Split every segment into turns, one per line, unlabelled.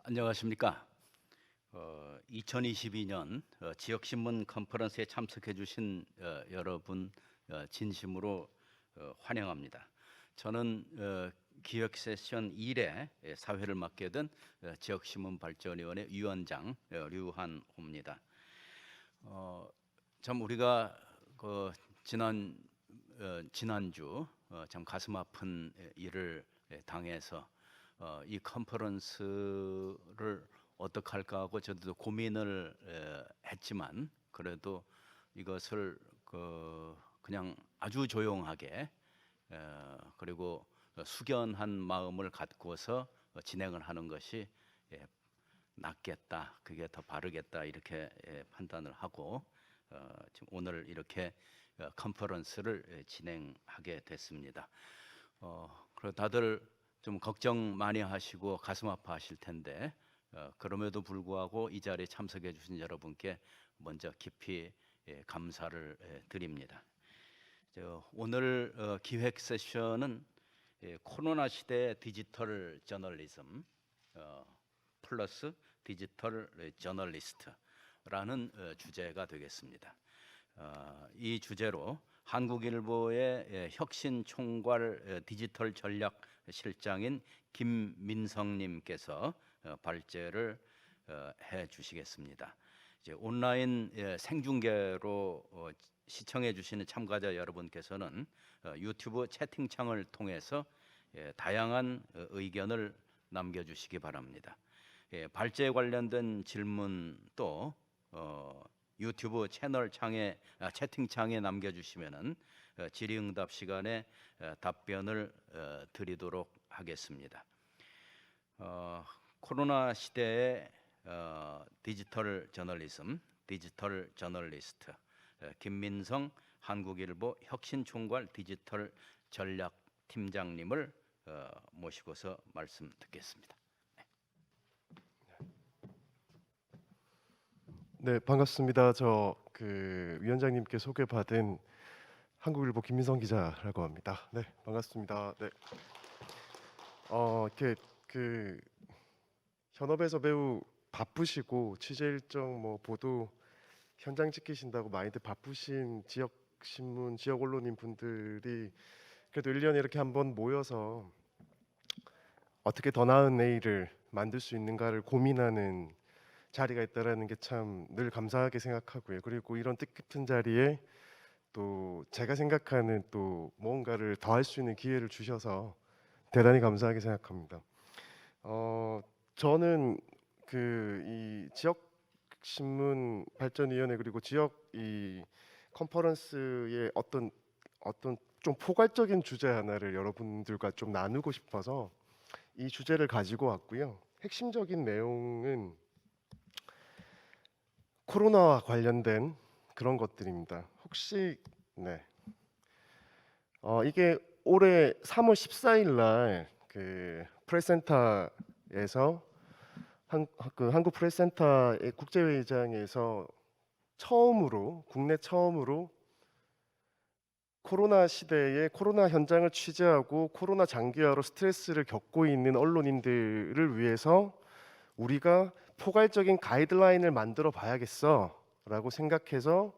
안녕하십니까. 2022년 지역신문 컨퍼런스에 참석해 주신 여러분 진심으로 환영합니다. 저는 기획 세션 1회 사회를 맡게 된 지역신문발전위원회 위원장 류한호입니다. 참 우리가 지난주 참 가슴 아픈 일을 당해서 이 컨퍼런스를 어떻게 할까 하고 저도 고민을 했지만 그래도 이것을 그냥 아주 조용하게 그리고 숙연한 마음을 갖고서 진행을 하는 것이 낫겠다, 그게 더 바르겠다 이렇게 판단을 하고 지금 오늘 이렇게 컨퍼런스를 진행하게 됐습니다. 그리고 다들 좀 걱정 많이 하시고 가슴 아파하실 텐데 그럼에도 불구하고 이 자리에 참석해 주신 여러분께 먼저 깊이 감사를 드립니다. 오늘 기획 세션은 코로나 시대 디지털 저널리즘 플러스 디지털 저널리스트라는 주제가 되겠습니다. 이 주제로 한국일보의 혁신 총괄 디지털 전략 실장인 김민성님께서 발제를 해 주시겠습니다. 이제 온라인 생중계로 시청해 주시는 참가자 여러분께서는 유튜브 채팅창을 통해서 다양한 의견을 남겨주시기 바랍니다. 발제에 관련된 질문도 유튜브 채팅창에 남겨주시면은 질의응답 시간에 답변을 드리도록 하겠습니다. 코로나 시대의 디지털 저널리즘, 디지털 저널리스트 김민성 한국일보 혁신총괄 디지털 전략 팀장님을 모시고서 말씀 듣겠습니다.
네, 반갑습니다. 저 위원장님께 소개받은 한국일보 김민성 기자라고 합니다. 네, 반갑습니다. 네. 이렇게 현업에서 매우 바쁘시고 취재 일정 보도 현장 지키신다고 많이들 바쁘신 지역 신문, 지역 언론인 분들이 그래도 1년에 이렇게 한번 모여서 어떻게 더 나은 내일을 만들 수 있는가를 고민하는 자리가 있다라는 게 참 늘 감사하게 생각하고요. 그리고 이런 뜻깊은 자리에 또 제가 생각하는 또 뭔가를 더 할 수 있는 기회를 주셔서 대단히 감사하게 생각합니다. 저는 이 지역 신문 발전위원회 그리고 지역 이 컨퍼런스의 어떤 좀 포괄적인 주제 하나를 여러분들과 좀 나누고 싶어서 이 주제를 가지고 왔고요. 핵심적인 내용은 코로나와 관련된 그런 것들입니다. 혹시 이게 올해 3월 14일 날 프레스센터에서 한국 프레스센터의 국제회의장에서 국내 처음으로 코로나 시대에 코로나 현장을 취재하고 코로나 장기화로 스트레스를 겪고 있는 언론인들을 위해서 우리가 포괄적인 가이드라인을 만들어 봐야겠어라고 생각해서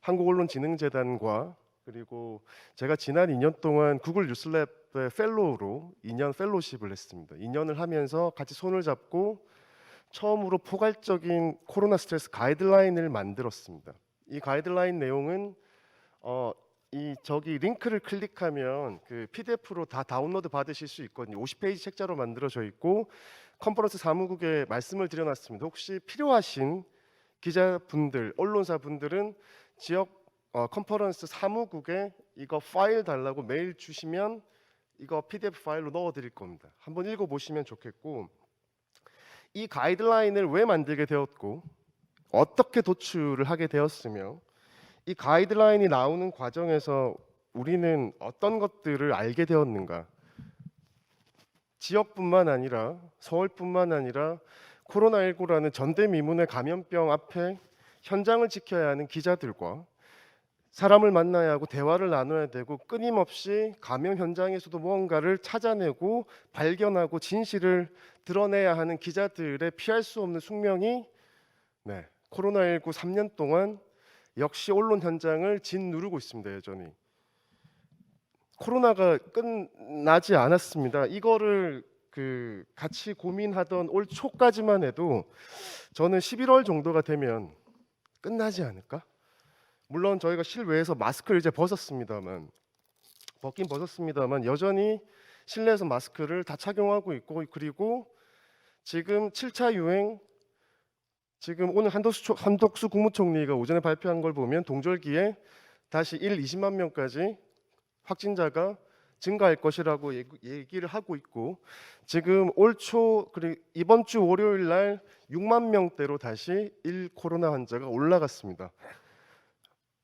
한국언론진흥재단과 그리고 제가 지난 2년 동안 구글 뉴스랩의 펠로우로 2년 펠로우십을 했습니다. 2년을 하면서 같이 손을 잡고 처음으로 포괄적인 코로나 스트레스 가이드라인을 만들었습니다. 이 가이드라인 내용은 저기 링크를 클릭하면 PDF로 다 다운로드 받으실 수 있거든요. 50페이지 책자로 만들어져 있고 컨퍼런스 사무국에 말씀을 드려놨습니다. 혹시 필요하신 기자분들, 언론사분들은 지역 컨퍼런스 사무국에 이거 파일 달라고 메일 주시면 이거 PDF 파일로 넣어드릴 겁니다. 한번 읽어보시면 좋겠고, 이 가이드라인을 왜 만들게 되었고 어떻게 도출을 하게 되었으며 이 가이드라인이 나오는 과정에서 우리는 어떤 것들을 알게 되었는가, 지역뿐만 아니라 서울뿐만 아니라 코로나19라는 전대미문의 감염병 앞에 현장을 지켜야 하는 기자들과 사람을 만나야 하고 대화를 나눠야 되고 끊임없이 감염 현장에서도 무언가를 찾아내고 발견하고 진실을 드러내야 하는 기자들의 피할 수 없는 숙명이 코로나19 3년 동안 역시 언론 현장을 짓누르고 있습니다. 여전히 코로나가 끝나지 않았습니다. 이거를 같이 고민하던 올 초까지만 해도 저는 11월 정도가 되면 끝나지 않을까? 물론 저희가 실외에서 마스크를 이제 벗었습니다만 여전히 실내에서 마스크를 다 착용하고 있고, 그리고 지금 7차 유행, 지금 오늘 한덕수 국무총리가 오전에 발표한 걸 보면 동절기에 다시 20만 명까지 확진자가 증가할 것이라고 얘기를 하고 있고, 지금 올 초 그리고 이번 주 월요일 날 6만 명대로 다시 코로나 환자가 올라갔습니다.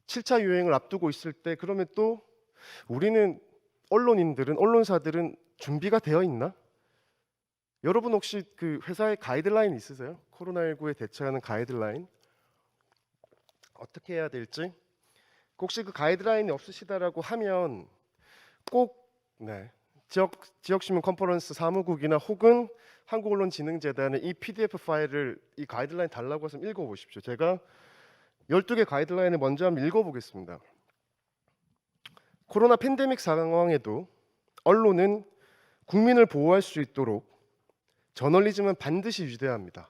7차 유행을 앞두고 있을 때 그러면 또 우리는 언론사들은 준비가 되어 있나? 여러분 혹시 그 회사의 가이드라인 있으세요? 코로나19에 대처하는 가이드라인 어떻게 해야 될지? 혹시 그 가이드라인이 없으시다라고 하면 꼭 지역신문 컨퍼런스 사무국이나 혹은 한국언론진흥재단의 이 PDF 파일을, 이 가이드라인 달라고 해서 읽어보십시오. 제가 12개 가이드라인을 먼저 한번 읽어보겠습니다. 코로나 팬데믹 상황에도 언론은 국민을 보호할 수 있도록 저널리즘은 반드시 유지돼야 합니다.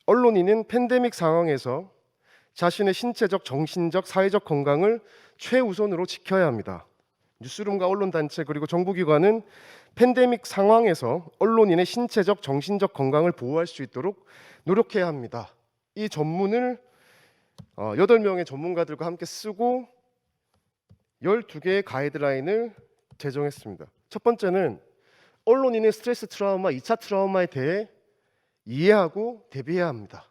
언론인은 팬데믹 상황에서 자신의 신체적, 정신적, 사회적 건강을 최우선으로 지켜야 합니다. 뉴스룸과 언론단체 그리고 정부기관은 팬데믹 상황에서 언론인의 신체적, 정신적 건강을 보호할 수 있도록 노력해야 합니다. 이 전문을 8명의 전문가들과 함께 쓰고 12개의 가이드라인을 제정했습니다. 첫 번째는 언론인의 스트레스 트라우마, 2차 트라우마에 대해 이해하고 대비해야 합니다.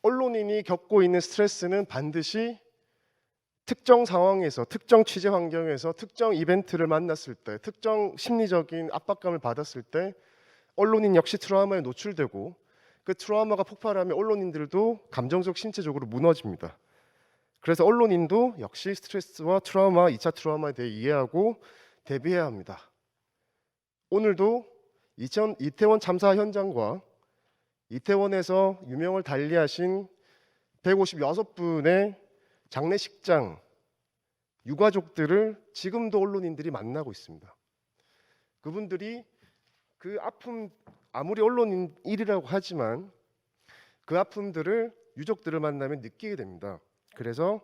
언론인이 겪고 있는 스트레스는 반드시 특정 상황에서, 특정 취재 환경에서, 특정 이벤트를 만났을 때, 특정 심리적인 압박감을 받았을 때 언론인 역시 트라우마에 노출되고, 그 트라우마가 폭발하면 언론인들도 감정적, 신체적으로 무너집니다. 그래서 언론인도 역시 스트레스와 트라우마, 2차 트라우마에 대해 이해하고 대비해야 합니다. 오늘도 이태원 참사 현장과 이태원에서 유명을 달리하신 156분의 장례식장 유가족들을 지금도 언론인들이 만나고 있습니다. 그분들이 그 아픔, 아무리 언론인 일이라고 하지만 그 아픔들을 유족들을 만나면 느끼게 됩니다. 그래서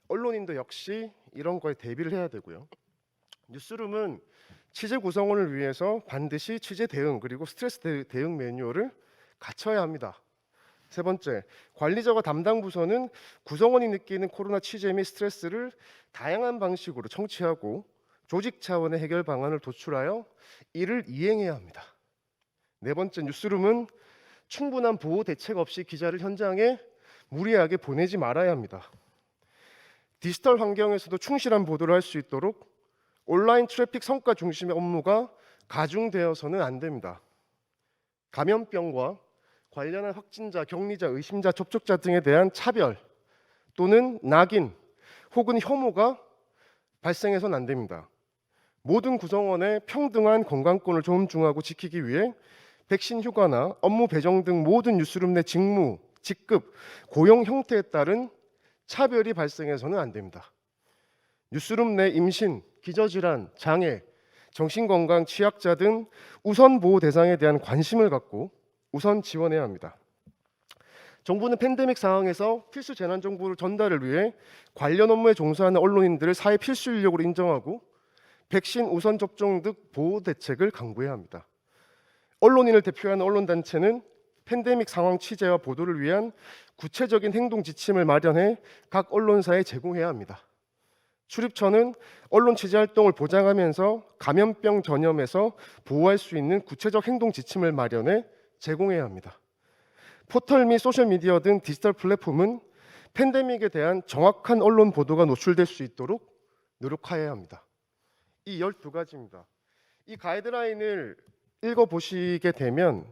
언론인도 역시 이런 거에 대비를 해야 되고요. 뉴스룸은 취재 구성원을 위해서 반드시 취재 대응 그리고 스트레스 대응 매뉴얼을 갖춰야 합니다. 세 번째, 관리자와 담당 부서는 구성원이 느끼는 코로나 취재 및 스트레스를 다양한 방식으로 청취하고 조직 차원의 해결 방안을 도출하여 이를 이행해야 합니다. 네 번째, 뉴스룸은 충분한 보호 대책 없이 기자를 현장에 무리하게 보내지 말아야 합니다. 디지털 환경에서도 충실한 보도를 할 수 있도록 온라인 트래픽 성과 중심의 업무가 가중되어서는 안 됩니다. 감염병과 관련한 확진자, 격리자, 의심자, 접촉자 등에 대한 차별 또는 낙인 혹은 혐오가 발생해서는 안 됩니다. 모든 구성원의 평등한 건강권을 존중하고 지키기 위해 백신 휴가나 업무 배정 등 모든 뉴스룸 내 직무, 직급, 고용 형태에 따른 차별이 발생해서는 안 됩니다. 뉴스룸 내 임신, 기저질환, 장애, 정신건강 취약자 등 우선 보호 대상에 대한 관심을 갖고 우선 지원해야 합니다. 정부는 팬데믹 상황에서 필수 재난 정보 전달을 위해 관련 업무에 종사하는 언론인들을 사회 필수 인력으로 인정하고 백신 우선 접종 등 보호 대책을 강구해야 합니다. 언론인을 대표하는 언론단체는 팬데믹 상황 취재와 보도를 위한 구체적인 행동 지침을 마련해 각 언론사에 제공해야 합니다. 출입처는 언론 취재 활동을 보장하면서 감염병 전염에서 보호할 수 있는 구체적 행동 지침을 마련해 제공해야 합니다. 포털 및 소셜미디어 등 디지털 플랫폼은 팬데믹에 대한 정확한 언론 보도가 노출될 수 있도록 노력해야 합니다. 이 12가지입니다. 이 가이드라인을 읽어보시게 되면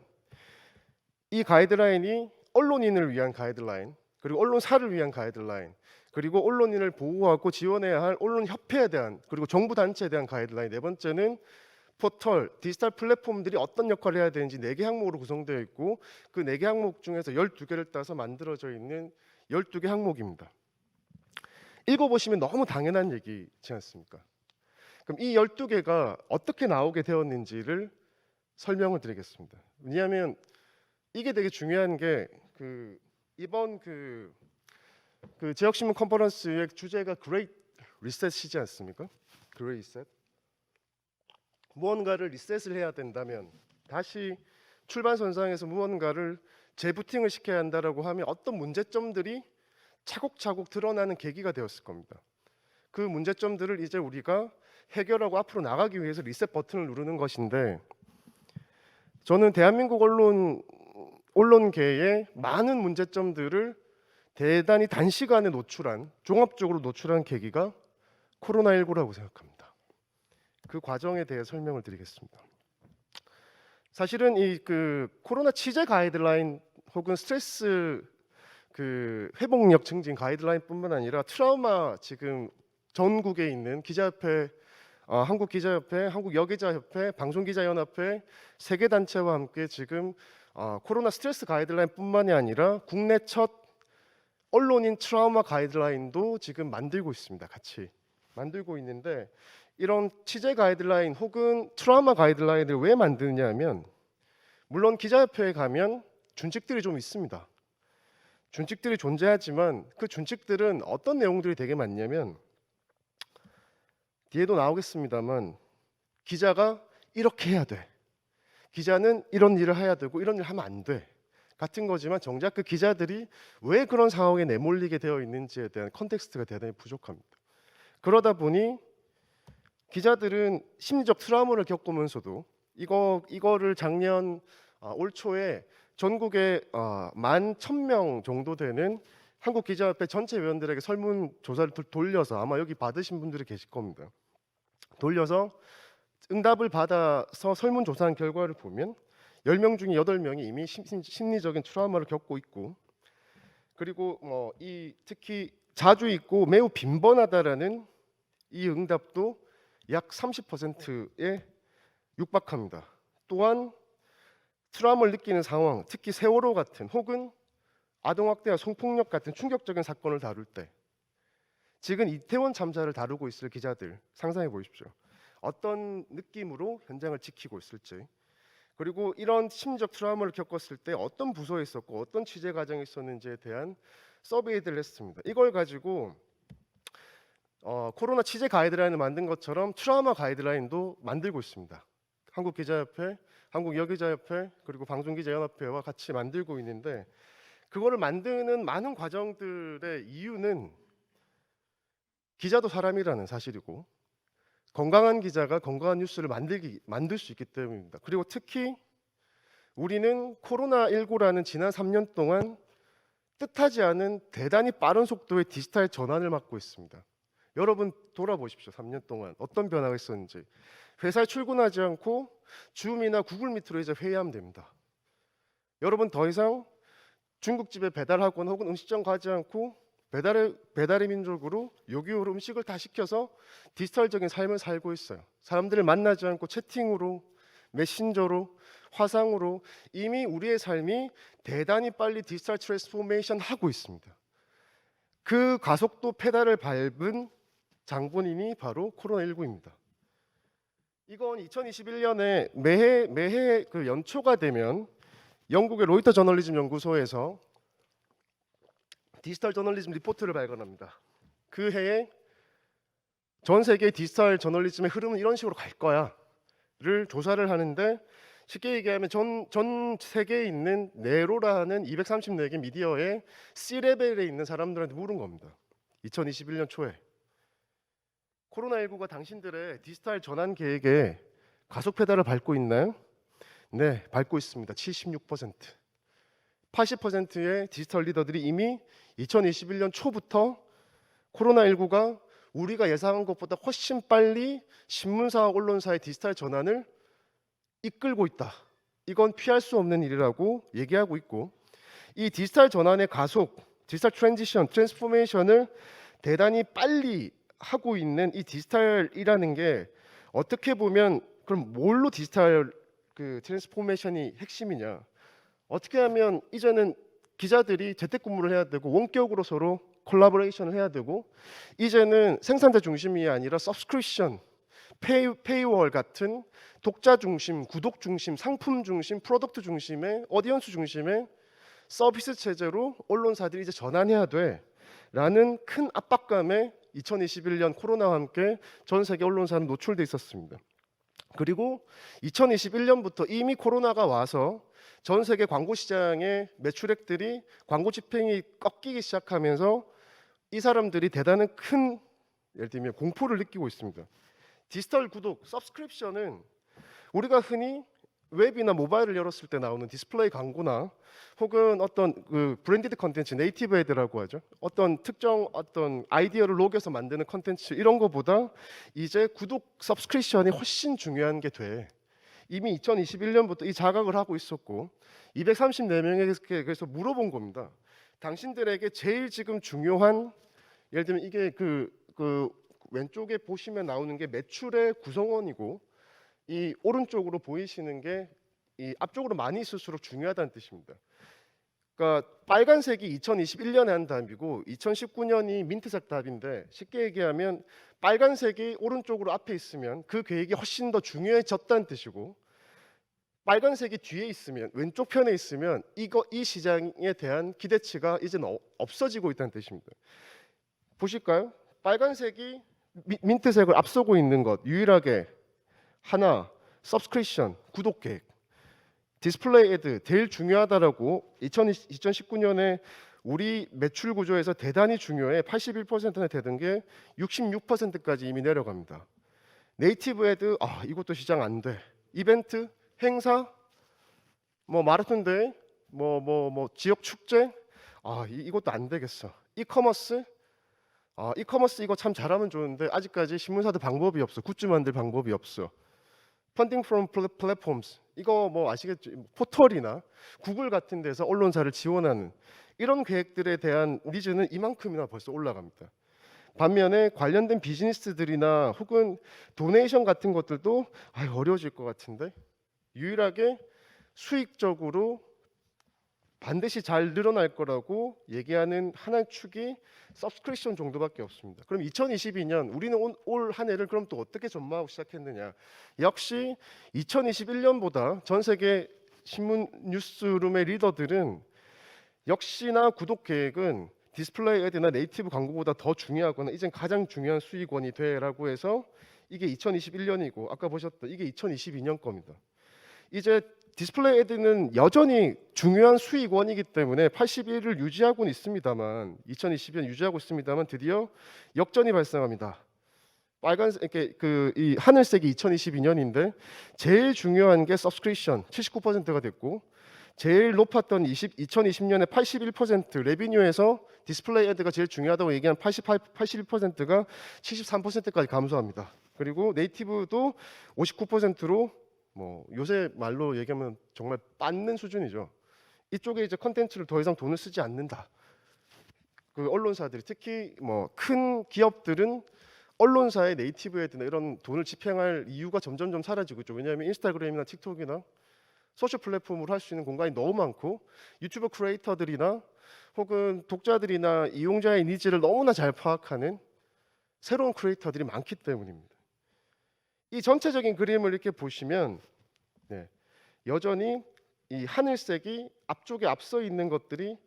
이 가이드라인이 언론인을 위한 가이드라인, 그리고 언론사를 위한 가이드라인, 그리고 언론인을 보호하고 지원해야 할 언론협회에 대한, 그리고 정부 단체에 대한 가이드라인. 네 번째는 포털, 디지털 플랫폼들이 어떤 역할을 해야 되는지 4개 항목으로 구성되어 있고, 그 4개 항목 중에서 12개를 따서 만들어져 있는 12개 항목입니다. 읽어보시면 너무 당연한 얘기지 않습니까? 그럼 이 12개가 어떻게 나오게 되었는지를 설명을 드리겠습니다. 왜냐하면 이게 되게 중요한 게 이번 지역신문 컨퍼런스의 주제가 Great Reset이지 않습니까? Great Reset. 무언가를 리셋을 해야 된다면, 다시 출발선상에서 무언가를 재부팅을 시켜야 한다라고 하면 어떤 문제점들이 차곡차곡 드러나는 계기가 되었을 겁니다. 그 문제점들을 이제 우리가 해결하고 앞으로 나가기 위해서 리셋 버튼을 누르는 것인데, 저는 대한민국 언론계의 많은 문제점들을 대단히 단시간에 종합적으로 노출한 계기가 코로나19라고 생각합니다. 그 과정에 대해 설명을 드리겠습니다. 사실은 이 코로나 취재 가이드라인 혹은 스트레스 회복력 증진 가이드라인뿐만 아니라 트라우마, 지금 전국에 있는 기자협회, 한국기자협회, 한국여기자협회, 방송기자연합회 3개 단체와 함께 지금 코로나 스트레스 가이드라인뿐만이 아니라 국내 첫 언론인 트라우마 가이드라인도 지금 만들고 있습니다. 같이 만들고 있는데, 이런 취재 가이드라인 혹은 트라우마 가이드라인을 왜 만드느냐 하면, 물론 기자협회에 가면 준칙들이 좀 있습니다. 준칙들이 존재하지만 그 준칙들은 어떤 내용들이 되게 많냐면, 뒤에도 나오겠습니다만 기자가 이렇게 해야 돼, 기자는 이런 일을 해야 되고 이런 일을 하면 안 돼 같은 거지만, 정작 그 기자들이 왜 그런 상황에 내몰리게 되어 있는지에 대한 컨텍스트가 대단히 부족합니다. 그러다 보니 기자들은 심리적 트라우마를 겪으면서도 이거를 작년 올 초에 전국에 11,000명 정도 되는 한국기자협회 전체 위원들에게 설문조사를 돌려서, 아마 여기 받으신 분들이 계실 겁니다. 돌려서 응답을 받아서 설문조사한 결과를 보면 10명 중에 8명이 이미 심리적인 트라우마를 겪고 있고, 그리고 특히 자주 있고 매우 빈번하다라는 이 응답도 약 30%에 육박합니다. 또한 트라우마를 느끼는 상황, 특히 세월호 같은 혹은 아동학대와 성폭력 같은 충격적인 사건을 다룰 때, 지금 이태원 참사를 다루고 있을 기자들 상상해 보십시오. 어떤 느낌으로 현장을 지키고 있을지, 그리고 이런 심리적 트라우마를 겪었을 때 어떤 부서에 있었고 어떤 취재 과정이 있었는지에 대한 서베이들을 했습니다. 이걸 가지고 코로나 취재 가이드라인을 만든 것처럼 트라우마 가이드라인도 만들고 있습니다. 한국기자협회, 한국여기자협회, 그리고 방송기자연합회와 같이 만들고 있는데, 그거를 만드는 많은 과정들의 이유는 기자도 사람이라는 사실이고, 건강한 기자가 건강한 뉴스를 만들 수 있기 때문입니다. 그리고 특히 우리는 코로나19라는 지난 3년 동안 뜻하지 않은 대단히 빠른 속도의 디지털 전환을 맞고 있습니다. 여러분 돌아보십시오. 3년 동안 어떤 변화가 있었는지. 회사에 출근하지 않고 줌이나 구글 미트로 이제 회의하면 됩니다. 여러분 더 이상 중국집에 배달하거나 혹은 음식점 가지 않고 배달의 민족으로 요기요로 음식을 다 시켜서 디지털적인 삶을 살고 있어요. 사람들을 만나지 않고 채팅으로, 메신저로, 화상으로 이미 우리의 삶이 대단히 빨리 디지털 트랜스포메이션 하고 있습니다. 그 가속도 페달을 밟은 장본인이 바로 코로나19입니다. 이건 2021년에 매해 그 연초가 되면 영국의 로이터 저널리즘 연구소에서 디지털 저널리즘 리포트를 발간합니다. 그 해에 전 세계의 디지털 저널리즘의 흐름은 이런 식으로 갈 거야를 조사를 하는데, 쉽게 얘기하면 전 세계에 있는 네로라는 234개 미디어의 C레벨에 있는 사람들한테 물은 겁니다. 2021년 초에 코로나19가 당신들의 디지털 전환 계획에 가속 페달을 밟고 있나요? 네, 밟고 있습니다. 76%. 80%의 디지털 리더들이 이미 2021년 초부터 코로나19가 우리가 예상한 것보다 훨씬 빨리 신문사와 언론사의 디지털 전환을 이끌고 있다. 이건 피할 수 없는 일이라고 얘기하고 있고, 이 디지털 전환의 가속, 디지털 트랜지션, 트랜스포메이션을 대단히 빨리 하고 있는 이 디지털이라는 게 어떻게 보면 그럼 뭘로 디지털 그 트랜스포메이션이 핵심이냐? 어떻게 하면 이제는 기자들이 재택근무를 해야 되고 원격으로 서로 콜라보레이션을 해야 되고 이제는 생산자 중심이 아니라 서브스크립션, 페이월 같은 독자 중심, 구독 중심, 상품 중심, 프로덕트 중심의 어디언스 중심의 서비스 체제로 언론사들이 이제 전환해야 돼라는 큰 압박감에 2021년 코로나와 함께 전 세계 언론사는 노출돼 있었습니다. 그리고 2021년부터 이미 코로나가 와서 전 세계 광고 시장의 매출액들이 광고 집행이 꺾이기 시작하면서 이 사람들이 대단한 큰 예를 들면 공포를 느끼고 있습니다. 디지털 구독, 서브스크립션은 우리가 흔히 웹이나 모바일을 열었을 때 나오는 디스플레이 광고나 혹은 어떤 그 브랜디드 컨텐츠, 네이티브 애드라고 하죠. 어떤 특정 어떤 아이디어를 녹여서 만드는 컨텐츠 이런 거보다 이제 구독, 서브스크립션이 훨씬 중요한 게 돼. 이미 2021년부터 이 자각을 하고 있었고 234명에게 그래서 물어본 겁니다. 당신들에게 제일 지금 중요한 예를 들면 이게 그 왼쪽에 보시면 나오는 게 매출의 구성원이고 이 오른쪽으로 보이시는 게 이 앞쪽으로 많이 있을수록 중요하다는 뜻입니다. 그러니까 빨간색이 2021년에 한 답이고 2019년이 민트색 답인데 쉽게 얘기하면 빨간색이 오른쪽으로 앞에 있으면 그 계획이 훨씬 더 중요해졌다는 뜻이고 빨간색이 뒤에 있으면 왼쪽 편에 있으면 이 시장에 대한 기대치가 이제는 없어지고 있다는 뜻입니다. 보실까요? 빨간색이 민트색을 앞서고 있는 것 유일하게 하나 서브스크립션 구독 계획 디스플레이 애드 제일 중요하다라고 2019년에 우리 매출 구조에서 대단히 중요해 81%나 되던 게 66%까지 이미 내려갑니다. 네이티브 애드 이것도 시장 안 돼. 이벤트 행사 뭐 마라톤 대회 뭐 지역 축제 이것도 안 되겠어. 이커머스 이커머스 이거 참 잘하면 좋은데 아직까지 신문사들 방법이 없어. 굿즈 만들 방법이 없어. 펀딩 프롬 플랫폼스 이거 뭐 아시겠죠? 포털이나 구글 같은 데서 언론사를 지원하는 이런 계획들에 대한 니즈는 이만큼이나 벌써 올라갑니다. 반면에 관련된 비즈니스들이나 혹은 도네이션 같은 것들도 어려워질 것 같은데 유일하게 수익적으로 반드시 잘 늘어날 거라고 얘기하는 하나의 축이 서브스크립션 정도밖에 없습니다. 그럼 2022년 우리는 올 한 해를 그럼 또 어떻게 전망하고 시작했느냐? 역시 2021년보다 전 세계 신문 뉴스룸의 리더들은 역시나 구독 계획은 디스플레이 애드나 네이티브 광고보다 더 중요하거나 이젠 가장 중요한 수익원이 돼라고 해서 이게 2021년이고 아까 보셨던 이게 2022년 겁니다. 이제 디스플레이 애드는 여전히 중요한 수익원이기 때문에 81을 유지하고는 있습니다만 2020년 유지하고 있습니다만 드디어 역전이 발생합니다. 빨간색 이렇게 이 하늘색이 2022년인데 제일 중요한 게 서브스크립션 79%가 됐고 제일 높았던 2020년에 81% 레비뉴에서 디스플레이 애드가 제일 중요하다고 얘기한 81%가 73%까지 감소합니다. 그리고 네이티브도 59%로 뭐 요새 말로 얘기하면 정말 빻는 수준이죠. 이쪽에 이제 컨텐츠를 더 이상 돈을 쓰지 않는다. 그 언론사들이 특히 뭐 큰 기업들은 언론사의 네이티브 애드나 이런 돈을 집행할 이유가 점점점 사라지고 있죠. 왜냐하면 인스타그램이나 틱톡이나 소셜 플랫폼으로 할 수 있는 공간이 너무 많고 유튜브 크리에이터들이나 혹은 독자들이나 이용자의 니즈를 너무나 잘 파악하는 새로운 크리에이터들이 많기 때문입니다. 이 전체적인 그림을 이렇게 보시면 여전히 이 하늘색이 앞쪽에 앞서 있는 것들이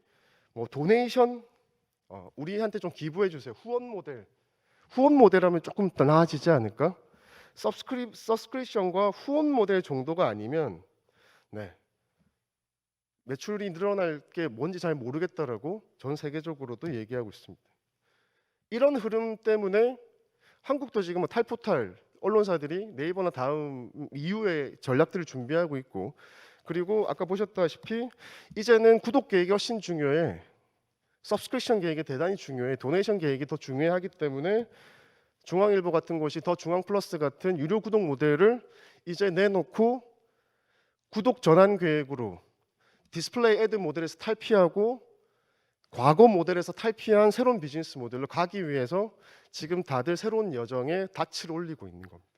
뭐 도네이션 우리한테 좀 기부해 주세요. 후원 모델하면 조금 더 나아지지 않을까? 서브스크립션과 후원 모델 정도가 아니면 매출이 늘어날 게 뭔지 잘 모르겠다라고 전 세계적으로도 얘기하고 있습니다. 이런 흐름 때문에 한국도 지금 탈포탈 언론사들이 네이버나 다음 이후에 전략들을 준비하고 있고 그리고 아까 보셨다시피 이제는 구독 계획이 훨씬 중요해. 서브스크립션 계획이 대단히 중요해. 도네이션 계획이 더 중요하기 때문에 중앙일보 같은 곳이 더 중앙플러스 같은 유료 구독 모델을 이제 내놓고 구독 전환 계획으로 디스플레이 애드 모델에서 탈피하고 과거 모델에서 탈피한 새로운 비즈니스 모델로 가기 위해서 지금 다들 새로운 여정에 닻을 올리고 있는 겁니다.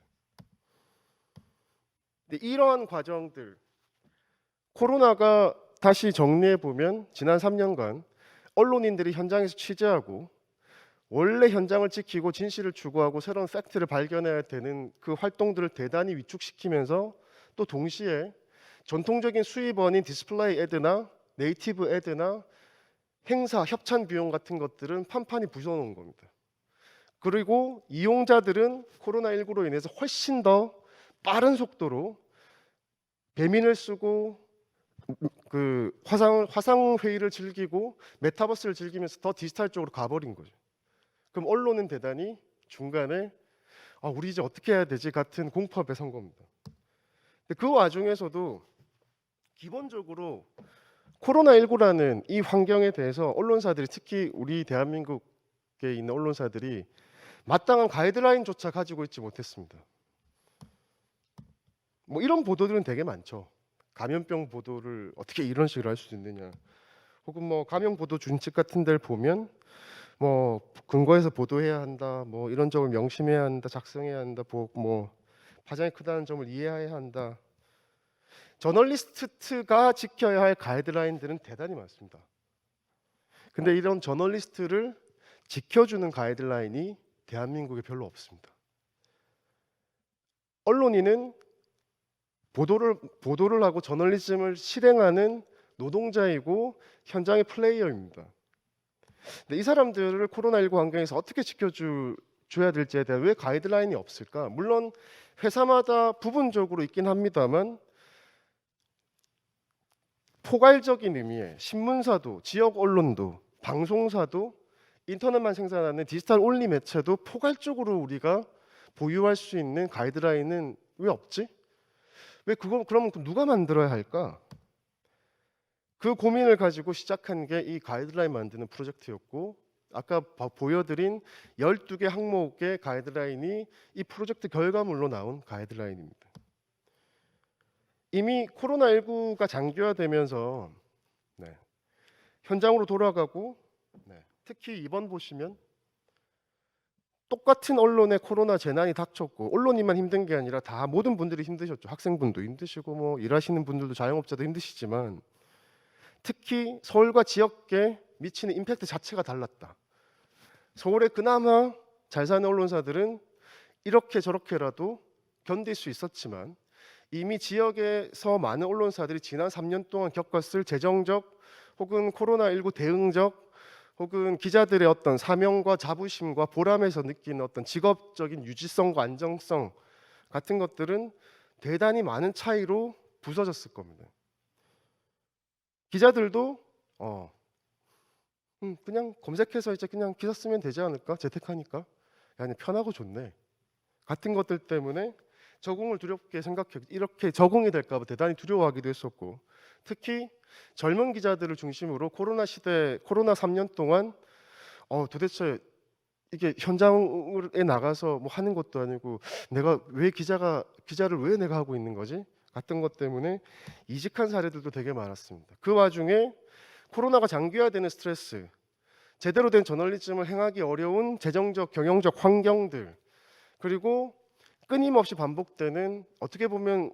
근데 이러한 과정들, 코로나가 다시 정리해 보면 지난 3년간 언론인들이 현장에서 취재하고 원래 현장을 지키고 진실을 추구하고 새로운 팩트를 발견해야 되는 그 활동들을 대단히 위축시키면서 또 동시에 전통적인 수입원인 디스플레이 애드나 네이티브 애드나 행사, 협찬 비용 같은 것들은 판판이 부숴놓은 겁니다. 그리고 이용자들은 코로나19로 인해서 훨씬 더 빠른 속도로 배민을 쓰고 그 화상 회의를 즐기고 메타버스를 즐기면서 더 디지털 쪽으로 가버린 거죠. 그럼 언론은 대단히 중간에 우리 이제 어떻게 해야 되지 같은 공포에 선 겁니다. 근데 그 와중에서도 기본적으로 코로나19라는 이 환경에 대해서 언론사들이, 특히 우리 대한민국에 있는 언론사들이 마땅한 가이드라인조차 가지고 있지 못했습니다. 뭐 이런 보도들은 되게 많죠. 감염병 보도를 어떻게 이런 식으로 할 수 있느냐, 혹은 뭐 감염 보도 준칙 같은 데를 보면 뭐 근거해서 보도해야 한다, 뭐 이런 점을 명심해야 한다, 작성해야 한다, 뭐 파장이 크다는 점을 이해해야 한다. 저널리스트가 지켜야 할 가이드라인들은 대단히 많습니다. 근데 이런 저널리스트를 지켜주는 가이드라인이 대한민국에 별로 없습니다. 언론인은 보도를 하고 저널리즘을 실행하는 노동자이고 현장의 플레이어입니다. 근데 이 사람들을 코로나19 환경에서 어떻게 지켜줘야 될지에 대한 왜 가이드라인이 없을까? 물론 회사마다 부분적으로 있긴 합니다만 포괄적인 의미의 신문사도, 지역 언론도, 방송사도, 인터넷만 생산하는 디지털 온리 매체도 포괄적으로 우리가 보유할 수 있는 가이드라인은 왜 없지? 그럼 누가 만들어야 할까? 그 고민을 가지고 시작한 게 이 가이드라인 만드는 프로젝트였고, 아까 보여드린 12개 항목의 가이드라인이 이 프로젝트 결과물로 나온 가이드라인입니다. 이미 코로나19가 장기화되면서 현장으로 돌아가고, 특히 이번 보시면 똑같은 언론에 코로나 재난이 닥쳤고, 언론인만 힘든 게 아니라 다 모든 분들이 힘드셨죠. 학생분도 힘드시고 뭐 일하시는 분들도, 자영업자도 힘드시지만 특히 서울과 지역에 미치는 임팩트 자체가 달랐다. 서울에 그나마 잘 사는 언론사들은 이렇게 저렇게라도 견딜 수 있었지만 이미 지역에서 많은 언론사들이 지난 3년 동안 겪었을 재정적 혹은 코로나19 대응적 혹은 기자들의 어떤 사명과 자부심과 보람에서 느끼는 어떤 직업적인 유지성과 안정성 같은 것들은 대단히 많은 차이로 부서졌을 겁니다. 기자들도 그냥 검색해서 이제 그냥 기사 쓰면 되지 않을까? 재택하니까. 아니, 편하고 좋네. 같은 것들 때문에 적응을 두렵게 생각해, 이렇게 적응이 될까 봐 대단히 두려워하기도 했었고, 특히 젊은 기자들을 중심으로 코로나 시대, 코로나 3년 동안 도대체 이게 현장에 나가서 뭐 하는 것도 아니고 내가 왜 기자를 왜 내가 하고 있는 거지? 같은 것 때문에 이직한 사례들도 되게 많았습니다. 그 와중에 코로나가 장기화되는 스트레스, 제대로 된 저널리즘을 행하기 어려운 재정적, 경영적 환경들, 그리고 끊임없이 반복되는 어떻게 보면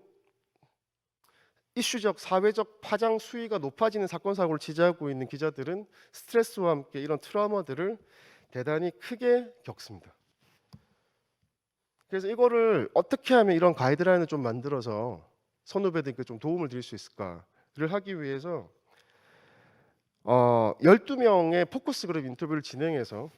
이슈적, 사회적 파장 수위가 높아지는 사건 사고를 취재하고 있는 기자들은 스트레스와 함께 이런 트라우마들을 대단히 크게 겪습니다. 그래서 이거를 어떻게 하면 이런 가이드라인을 좀 만들어서 선후배들께 좀 도움을 드릴 수 있을까를 하기 위해서 12명의 포커스 그룹 인터뷰를 진행해서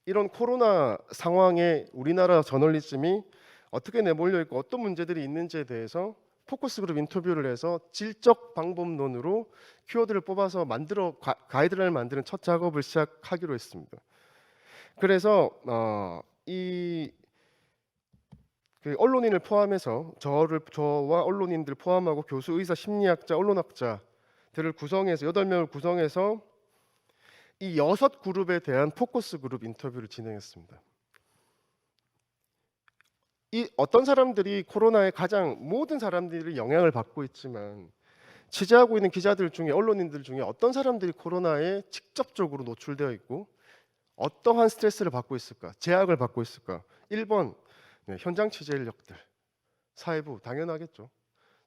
이런 코로나 상황에 우리나라 저널리즘이 어떻게 내몰려 있고 어떤 문제들이 있는지에 대해서 포커스 그룹 인터뷰를 해서 질적 방법론으로 키워드를 뽑아서 가이드라인을 만드는 첫 작업을 시작하기로 했습니다. 그래서 그 언론인을 포함해서 저와 언론인들 포함하고 교수, 의사, 심리학자, 언론학자들을 구성해서 8명을 구성해서 이 6그룹에 대한 포커스 그룹 인터뷰를 진행했습니다. 이 어떤 사람들이 코로나에 가장 모든 사람들이 영향을 받고 있지만 취재하고 있는 기자들 중에 언론인들 중에 어떤 사람들이 코로나에 직접적으로 노출되어 있고 어떠한 스트레스를 받고 있을까? 제약을 받고 있을까? 1번 현장 취재 인력들. 사회부 당연하겠죠.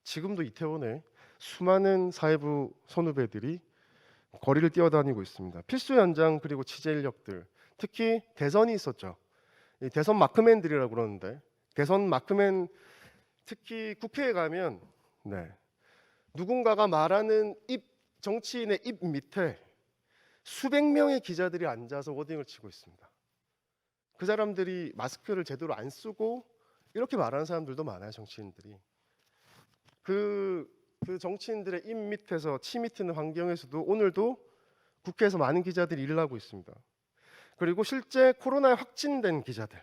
지금도 이태원에 수많은 사회부 선후배들이 거리를 뛰어다니고 있습니다. 필수 현장 그리고 취재 인력들. 특히 대선이 있었죠. 이 대선 마크맨들이라고 그러는데 대선 마크맨 특히 국회에 가면 누군가가 말하는 정치인의 입 밑에 수백 명의 기자들이 앉아서 워딩을 치고 있습니다. 그 사람들이 마스크를 제대로 안 쓰고 이렇게 말하는 사람들도 많아요. 정치인들이 그 정치인들의 입 밑에서 침 밑는 환경에서도 오늘도 국회에서 많은 기자들이 일을 하고 있습니다. 그리고 실제 코로나에 확진된 기자들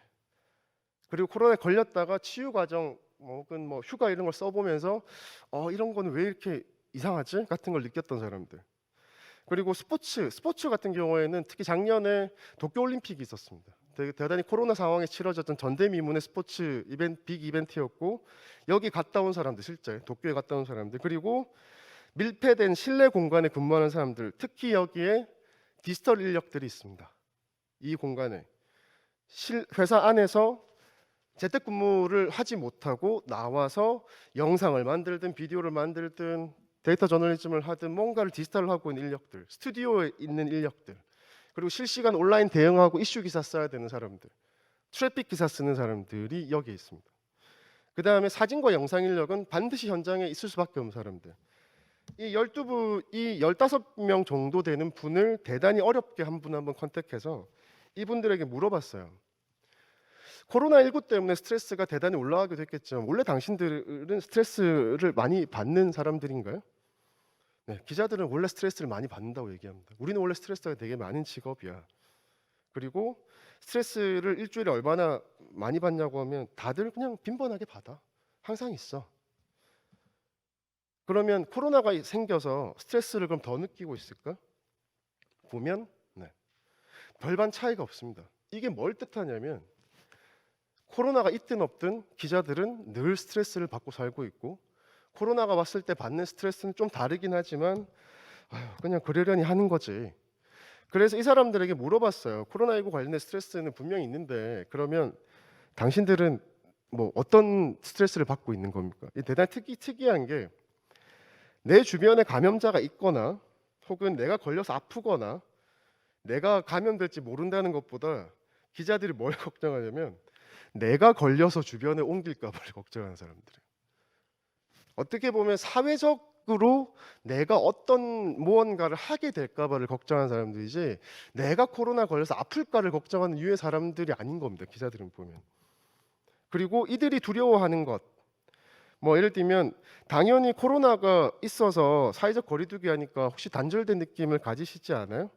그리고 코로나에 걸렸다가 치유 과정 혹은 뭐 휴가 이런 걸 써보면서 이런 거는 왜 이렇게 이상하지? 같은 걸 느꼈던 사람들. 그리고 스포츠 같은 경우에는 특히 작년에 도쿄올림픽이 있었습니다. 대단히 코로나 상황에 치러졌던 전대미문의 스포츠 빅 이벤트였고 여기 갔다 온 사람들 실제 도쿄에 갔다 온 사람들 그리고 밀폐된 실내 공간에 근무하는 사람들 특히 여기에 디지털 인력들이 있습니다. 이 공간에 회사 안에서 재택근무를 하지 못하고 나와서 영상을 만들든 비디오를 만들든 데이터 저널리즘을 하든 뭔가를 디지털을 하고 있는 인력들, 스튜디오에 있는 인력들, 그리고 실시간 온라인 대응하고 이슈 기사 써야 되는 사람들, 트래픽 기사 쓰는 사람들이 여기에 있습니다. 그 다음에 사진과 영상 인력은 반드시 현장에 있을 수밖에 없는 사람들. 이 15명 정도 되는 분을 대단히 어렵게 한 분 한 분 컨택해서 이분들에게 물어봤어요. 코로나19 때문에 스트레스가 대단히 올라가게 됐겠죠. 원래 당신들은 스트레스를 많이 받는 사람들인가요? 네, 기자들은 원래 스트레스를 많이 받는다고 얘기합니다. 우리는 원래 스트레스가 되게 많은 직업이야. 그리고 스트레스를 일주일에 얼마나 많이 받냐고 하면 다들 그냥 빈번하게 받아. 항상 있어. 그러면 코로나가 생겨서 스트레스를 그럼 더 느끼고 있을까? 보면 별반 차이가 없습니다. 이게 뭘 뜻하냐면 코로나가 있든 없든 기자들은 늘 스트레스를 받고 살고 있고 코로나가 왔을 때 받는 스트레스는 좀 다르긴 하지만 그냥 그러려니 하는 거지. 그래서 이 사람들에게 물어봤어요. 코로나19 관련된 스트레스는 분명히 있는데 그러면 당신들은 뭐 어떤 스트레스를 받고 있는 겁니까? 이 대단히 특이한 게 내 주변에 감염자가 있거나 혹은 내가 걸려서 아프거나 내가 감염될지 모른다는 것보다 기자들이 뭘 걱정하냐면 내가 걸려서 주변에 옮길까 봐를 걱정하는 사람들이에요. 어떻게 보면 사회적으로 내가 어떤 무언가를 하게 될까 봐를 걱정하는 사람들이지 내가 코로나 걸려서 아플까를 걱정하는 유의 사람들이 아닌 겁니다. 기자들은 보면. 그리고 이들이 두려워하는 것 예를 들면 당연히 코로나가 있어서 사회적 거리두기 하니까 혹시 단절된 느낌을 가지시지 않아요?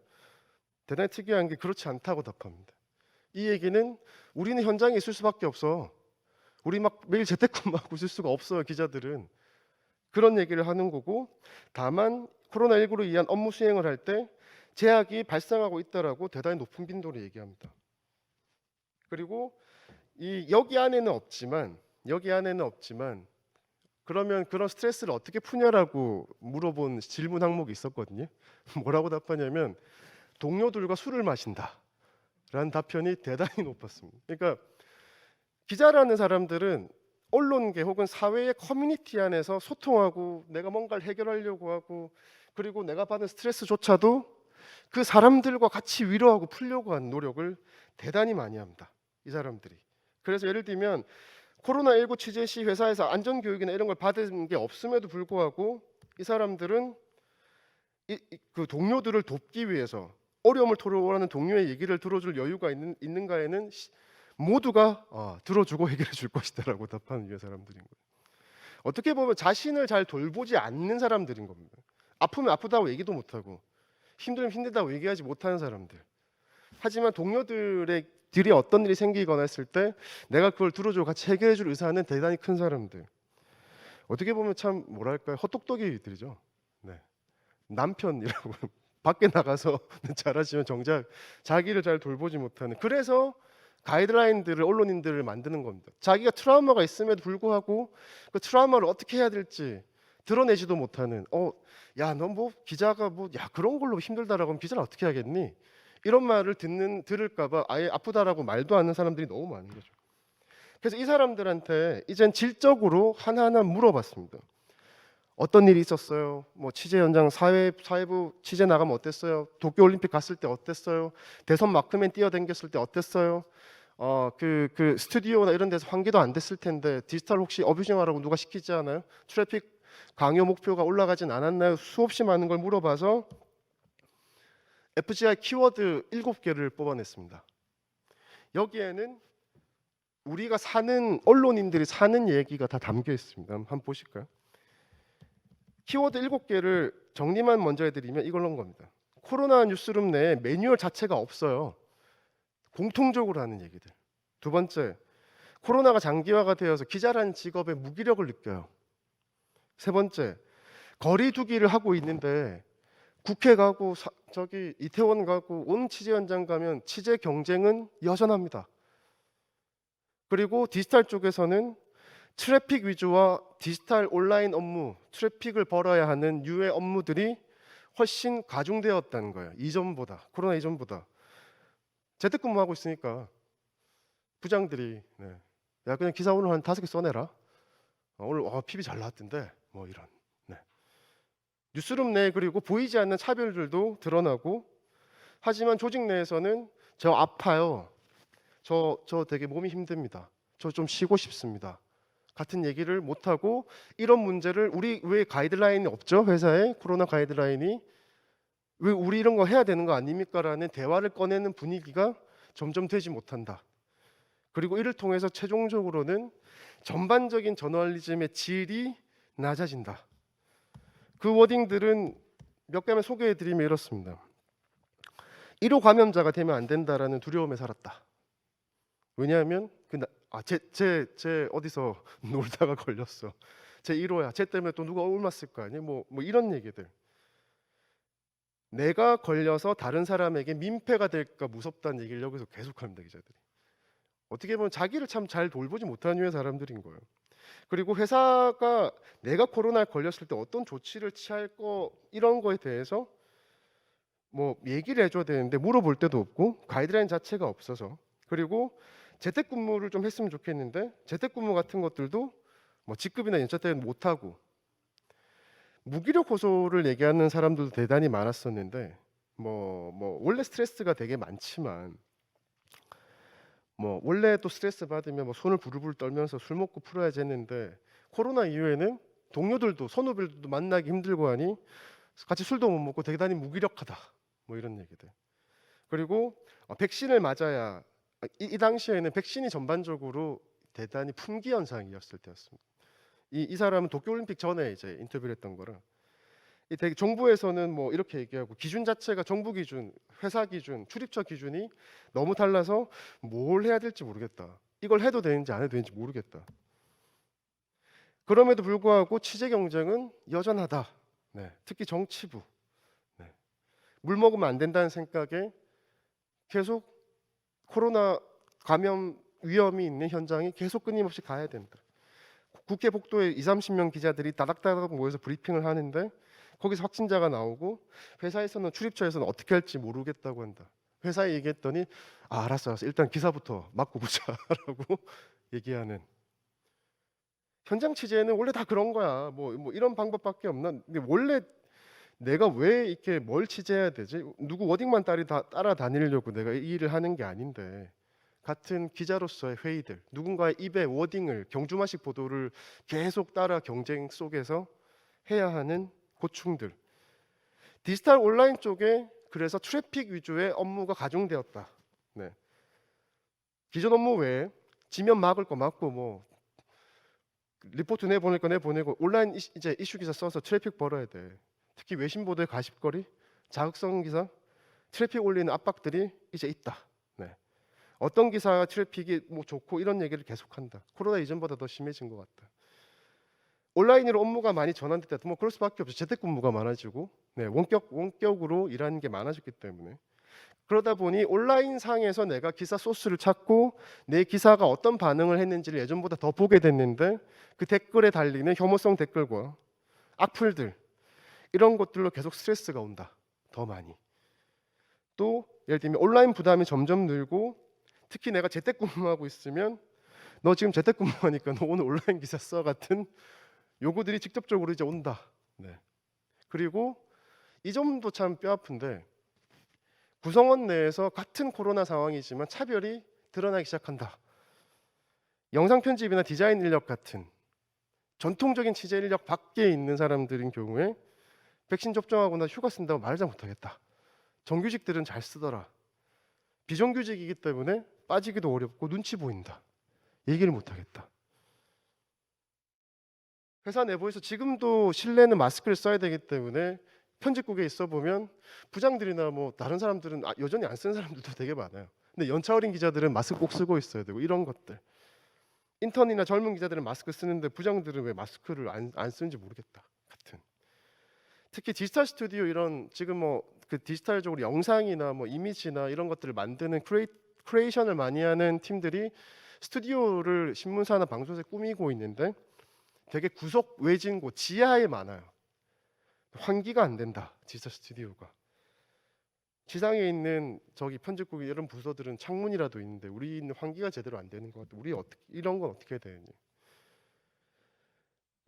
대단히 특이한 게 그렇지 않다고 답합니다. 이 얘기는 우리는 현장에 있을 수밖에 없어. 우리 막 매일 재택근무하고 있을 수가 없어요. 기자들은. 그런 얘기를 하는 거고 다만 코로나19로 인한 업무 수행을 할 때 제약이 발생하고 있다라고 대단히 높은 빈도로 얘기합니다. 그리고 여기 안에는 없지만 그러면 그런 스트레스를 어떻게 푸냐라고 물어본 질문 항목이 있었거든요. 뭐라고 답하냐면 동료들과 술을 마신다 라는 답변이 대단히 높았습니다. 그러니까 기자라는 사람들은 언론계 혹은 사회의 커뮤니티 안에서 소통하고 내가 뭔가를 해결하려고 하고 그리고 내가 받은 스트레스조차도 그 사람들과 같이 위로하고 풀려고 하는 노력을 대단히 많이 합니다. 이 사람들이. 그래서 예를 들면 코로나19 취재 시 회사에서 안전교육이나 이런 걸 받은 게 없음에도 불구하고 이 사람들은 그 동료들을 돕기 위해서 어려움을 토로하는 동료의 얘기를 들어줄 여유가 있는가에는 모두가 들어주고 해결해 줄 것이다라고 답하는 유의 사람들인 거예요. 어떻게 보면 자신을 잘 돌보지 않는 사람들인 겁니다. 아프면 아프다고 얘기도 못하고 힘들면 힘들다고 얘기하지 못하는 사람들. 하지만 동료들이 어떤 일이 생기거나 했을 때 내가 그걸 들어주고 같이 해결해 줄 의사는 대단히 큰 사람들. 어떻게 보면 참 뭐랄까요, 헛똑똑이들이죠. 남편이라고 밖에 나가서 잘하지만 정작 자기를 잘 돌보지 못하는. 그래서 가이드라인들을 언론인들을 만드는 겁니다. 자기가 트라우마가 있음에도 불구하고 그 트라우마를 어떻게 해야 될지 드러내지도 못하는 야, 너 뭐 기자가 뭐 야 그런 걸로 힘들다라고 하면 기자를 어떻게 하겠니? 이런 말을 들을까봐 아예 아프다라고 말도 않는 사람들이 너무 많은 거죠. 그래서 이 사람들한테 이젠 질적으로 하나하나 물어봤습니다. 어떤 일이 있었어요? 뭐 취재 현장 사회부 취재 나가면 어땠어요? 도쿄올림픽 갔을 때 어땠어요? 대선 마크맨 뛰어댕겼을 때 어땠어요? 그 스튜디오나 이런 데서 환기도 안 됐을 텐데 디지털 혹시 어뷰징하라고 누가 시키지 않아요? 트래픽 강요 목표가 올라가진 않았나요? 수없이 많은 걸 물어봐서 FGI 키워드 7개를 뽑아냈습니다. 여기에는 우리가 사는 언론인들이 사는 얘기가 다 담겨 있습니다. 한번 보실까요? 키워드 7개를 정리만 먼저 해드리면 이걸로 겁니다. 코로나 뉴스룸 내에 매뉴얼 자체가 없어요. 공통적으로 하는 얘기들. 두 번째, 코로나가 장기화가 되어서 기자라는 직업의 무기력을 느껴요. 세 번째, 거리 두기를 하고 있는데 국회 가고 저기 이태원 가고 온 취재 현장 가면 취재 경쟁은 여전합니다. 그리고 디지털 쪽에서는 트래픽 위주와 디지털 온라인 업무, 트래픽을 벌어야 하는 유해 업무들이 훨씬 과중되었다는 거예요. 이전보다, 코로나 이전보다. 재택근무하고 있으니까 부장들이 야 그냥 기사 오늘 한 5개 써내라. 오늘 PB 잘 나왔던데 뭐 이런. 뉴스룸 내 그리고 보이지 않는 차별들도 드러나고 하지만 조직 내에서는 저 아파요. 저 되게 몸이 힘듭니다. 저 좀 쉬고 싶습니다. 같은 얘기를 못하고 이런 문제를 우리 왜 가이드라인이 없죠? 회사에 코로나 가이드라인이 왜 우리 이런 거 해야 되는 거 아닙니까? 라는 대화를 꺼내는 분위기가 점점 되지 못한다. 그리고 이를 통해서 최종적으로는 전반적인 저널리즘의 질이 낮아진다. 그 워딩들은 몇 개만 소개해드리면 이렇습니다. 1호 감염자가 되면 안 된다라는 두려움에 살았다. 왜냐하면 쟤 어디서 놀다가 걸렸어. 쟤 1호야. 쟤 때문에 또 누가 옮았을 거 아니야. 뭐 이런 얘기들. 내가 걸려서 다른 사람에게 민폐가 될까 무섭다는 얘기를 여기서 계속합니다. 기자들이. 어떻게 보면 자기를 참 잘 돌보지 못하는 유의 사람들인 거예요. 그리고 회사가 내가 코로나에 걸렸을 때 어떤 조치를 취할 거 이런 거에 대해서 뭐 얘기를 해줘야 되는데 물어볼 데도 없고 가이드라인 자체가 없어서 그리고 재택근무를 좀 했으면 좋겠는데 재택근무 같은 것들도 뭐 직급이나 연차 때문에 못하고 무기력 호소를 얘기하는 사람들도 대단히 많았었는데 뭐 원래 스트레스가 되게 많지만 뭐 원래 또 스트레스 받으면 뭐 손을 부르르 떨면서 술 먹고 풀어야지 했는데 코로나 이후에는 동료들도 선후배들도 만나기 힘들고 하니 같이 술도 못 먹고 대단히 무기력하다 뭐 이런 얘기들. 그리고 백신을 맞아야 이 당시에는 백신이 전반적으로 대단히 품귀 현상이었을 때였습니다. 이 사람은 도쿄올림픽 전에 이제 인터뷰를 했던 거라 되게 정부에서는 뭐 이렇게 얘기하고 기준 자체가 정부 기준, 회사 기준, 출입처 기준이 너무 달라서 뭘 해야 될지 모르겠다. 이걸 해도 되는지 안 해도 되는지 모르겠다. 그럼에도 불구하고 취재 경쟁은 여전하다. 특히 정치부. 물 먹으면 안 된다는 생각에 계속 코로나 감염 위험이 있는 현장이 계속 끊임없이 가야 된다. 국회 복도에 20-30명 기자들이 다닥다닥 모여서 브리핑을 하는데 거기서 확진자가 나오고 회사에서는 출입처에서는 어떻게 할지 모르겠다고 한다. 회사에 얘기했더니 알았어. 일단 기사부터 맡고 보자라고 얘기하는. 현장 취재는 원래 다 그런 거야. 뭐 이런 방법밖에 없나? 근데 원래 내가 왜 이렇게 뭘 취재해야 되지? 누구 워딩만 따라다니려고 내가 이 일을 하는 게 아닌데 같은 기자로서의 회의들, 누군가의 입에 워딩을 경주마식 보도를 계속 따라 경쟁 속에서 해야 하는 고충들. 디지털 온라인 쪽에 그래서 트래픽 위주의 업무가 가중되었다. 기존 업무 외에 지면 막을 거 막고 뭐 리포트 내보낼 거 내보내고 온라인 이제 이슈 기사 써서 트래픽 벌어야 돼. 특히 외신 보도의 가십거리, 자극성 기사, 트래픽 올리는 압박들이 이제 있다. 어떤 기사 트래픽이 뭐 좋고 이런 얘기를 계속한다. 코로나 이전보다 더 심해진 것 같다. 온라인으로 업무가 많이 전환됐다. 뭐 그럴 수밖에 없죠. 재택근무가 많아지고 원격으로 일하는 게 많아졌기 때문에. 그러다 보니 온라인 상에서 내가 기사 소스를 찾고 내 기사가 어떤 반응을 했는지를 예전보다 더 보게 됐는데 그 댓글에 달리는 혐오성 댓글과 악플들 이런 것들로 계속 스트레스가 온다. 더 많이. 또 예를 들면 온라인 부담이 점점 늘고 특히 내가 재택근무하고 있으면 너 지금 재택근무하니까 너 오늘 온라인 기사 써 같은 요구들이 직접적으로 이제 온다. 네. 그리고 이 점도 참 뼈아픈데 구성원 내에서 같은 코로나 상황이지만 차별이 드러나기 시작한다. 영상 편집이나 디자인 인력 같은 전통적인 취재 인력 밖에 있는 사람들인 경우에 백신 접종하고 나 휴가 쓴다고 말을 잘 못하겠다. 정규직들은 잘 쓰더라. 비정규직이기 때문에 빠지기도 어렵고 눈치 보인다. 얘기를 못하겠다. 회사 내부에서 지금도 실내는 마스크를 써야 되기 때문에 편집국에 있어 보면 부장들이나 뭐 다른 사람들은 여전히 안 쓰는 사람들도 되게 많아요. 근데 연차 어린 기자들은 마스크 꼭 쓰고 있어야 되고 이런 것들. 인턴이나 젊은 기자들은 마스크 쓰는데 부장들은 왜 마스크를 안 쓰는지 모르겠다. 같은. 특히 디지털 스튜디오 이런 지금 뭐 그 디지털적으로 영상이나 뭐 이미지나 이런 것들을 만드는 크리에이션을 많이 하는 팀들이 스튜디오를 신문사나 방송사에 꾸미고 있는데 되게 구석 외진 곳 지하에 많아요. 환기가 안 된다. 디지털 스튜디오가. 지상에 있는 저기 편집국이 이런 부서들은 창문이라도 있는데 우리는 환기가 제대로 안 되는 것 같아. 우리 어떻게 이런 건 어떻게 해야 되니?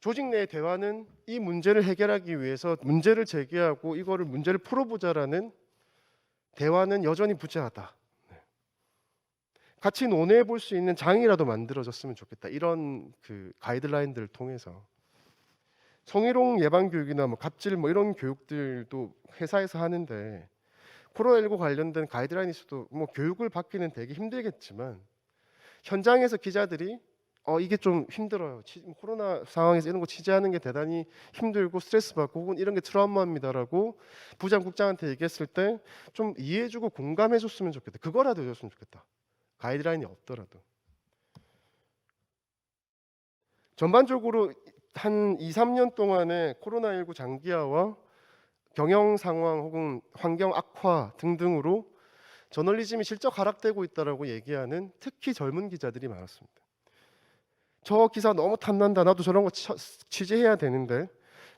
조직 내 대화는 이 문제를 해결하기 위해서 문제를 제기하고 이거를 문제를 풀어보자라는 대화는 여전히 부재하다. 같이 논의해 볼 수 있는 장이라도 만들어졌으면 좋겠다. 이런 그 가이드라인들을 통해서 성희롱 예방 교육이나 뭐 갑질 뭐 이런 교육들도 회사에서 하는데 코로나19 관련된 가이드라인이 있어도 뭐 교육을 받기는 되게 힘들겠지만 현장에서 기자들이 이게 좀 힘들어요. 코로나 상황에서 이런 거 취재하는 게 대단히 힘들고 스트레스 받고 혹은 이런 게 트라우마입니다라고 부장 국장한테 얘기했을 때 좀 이해해주고 공감해줬으면 좋겠다. 그거라도 해줬으면 좋겠다. 가이드라인이 없더라도. 전반적으로 한 2, 3년 동안의 코로나19 장기화와 경영 상황 혹은 환경 악화 등등으로 저널리즘이 실적 하락되고 있다라고 얘기하는 특히 젊은 기자들이 많았습니다. 저 기사 너무 탐난다. 나도 저런 거 취재해야 되는데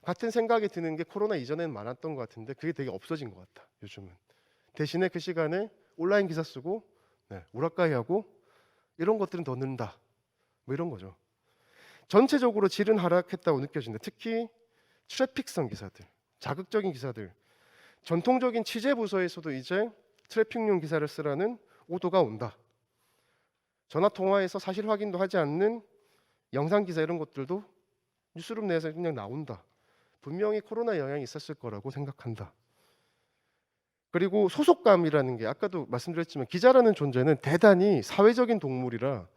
같은 생각이 드는 게 코로나 이전에는 많았던 것 같은데 그게 되게 없어진 것 같다. 요즘은. 대신에 그 시간에 온라인 기사 쓰고 우라카이 하고 이런 것들은 더 는다. 뭐 이런 거죠. 전체적으로 질은 하락했다고 느껴진다. 특히 트래픽성 기사들, 자극적인 기사들, 전통적인 취재 부서에서도 이제 트래픽용 기사를 쓰라는 오도가 온다. 전화 통화에서 사실 확인도 하지 않는 영상 기사 이런 것들도 뉴스룸 내에서 그냥 나온다. 분명히 코로나 영향이 있었을 거라고 생각한다. 그리고 소속감이라는 게 아까도 말씀드렸지만 기자라는 존재는 대단히 사회적인 동물이라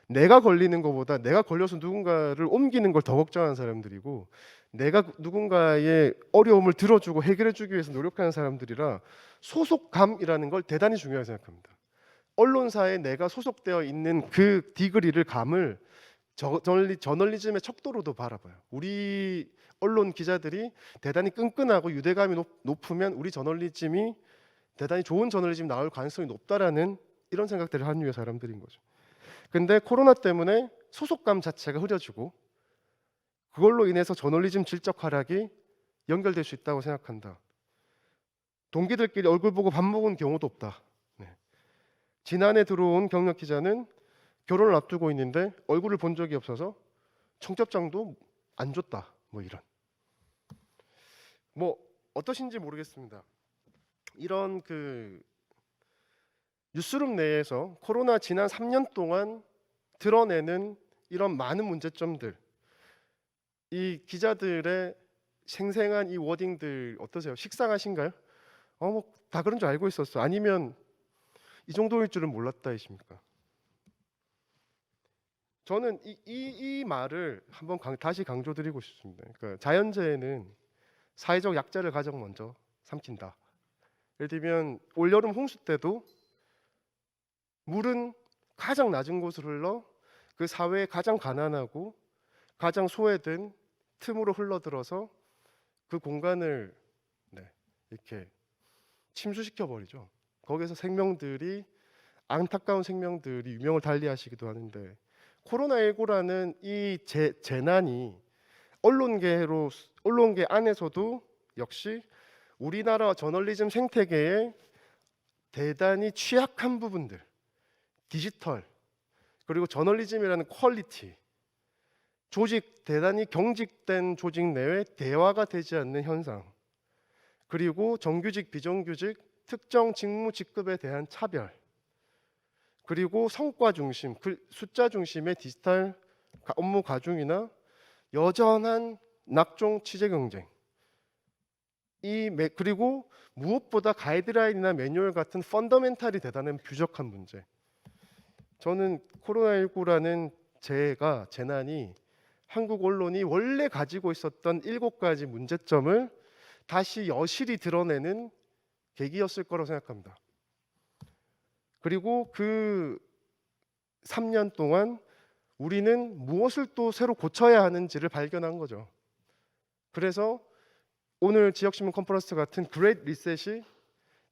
내가 걸리는 것보다 내가 걸려서 누군가를 옮기는 걸 더 걱정하는 사람들이고 내가 누군가의 어려움을 들어주고 해결해주기 위해서 노력하는 사람들이라 소속감이라는 걸 대단히 중요하게 생각합니다. 언론사에 내가 소속되어 있는 그 디그리를 감을 저널리즘의 척도로도 바라봐요. 우리 언론 기자들이 대단히 끈끈하고 유대감이 높으면 우리 저널리즘이 대단히 좋은 저널리즘이 나올 가능성이 높다라는 이런 생각들을 하는 류의 사람들인 거죠. 근데 코로나 때문에 소속감 자체가 흐려지고 그걸로 인해서 저널리즘 질적 하락이 연결될 수 있다고 생각한다. 동기들끼리 얼굴 보고 밥 먹은 경우도 없다. 지난해 들어온 경력 기자는 결혼을 앞두고 있는데 얼굴을 본 적이 없어서 청첩장도 안 줬다. 뭐 이런. 뭐 어떠신지 모르겠습니다. 이런 그 뉴스룸 내에서 코로나 지난 3년 동안 드러내는 이런 많은 문제점들, 이 기자들의 생생한 이 워딩들 어떠세요? 식상하신가요? 뭐 다 그런 줄 알고 있었어. 아니면 이 정도일 줄은 몰랐다이십니까? 저는 이 말을 한번 다시 강조드리고 싶습니다. 그러니까 자연재해는 사회적 약자를 가장 먼저 삼킨다. 예를 들면 올여름 홍수 때도 물은 가장 낮은 곳으로 흘러 그 사회의 가장 가난하고 가장 소외된 틈으로 흘러들어서 그 공간을 이렇게 침수시켜 버리죠. 거기서 생명들이 안타까운 생명들이 유명을 달리하시기도 하는데 코로나19라는 이 재난이 언론계 안에서도 역시 우리나라 저널리즘 생태계의 대단히 취약한 부분들, 디지털, 그리고 저널리즘이라는 퀄리티, 조직, 대단히 경직된 조직 내외 대화가 되지 않는 현상, 그리고 정규직, 비정규직, 특정 직무 직급에 대한 차별, 그리고 성과 중심, 숫자 중심의 디지털 업무 과중이나 여전한 낙종 취재 경쟁, 그리고 무엇보다 가이드라인이나 매뉴얼 같은 펀더멘탈이 대단한 부족한 문제. 저는 코로나19라는 재난이 한국 언론이 원래 가지고 있었던 7가지 문제점을 다시 여실히 드러내는 계기였을 거라고 생각합니다. 그리고 그 3년 동안 우리는 무엇을 또 새로 고쳐야 하는지를 발견한 거죠. 그래서 오늘 지역신문 컨퍼런스 같은 그레이트 리셋이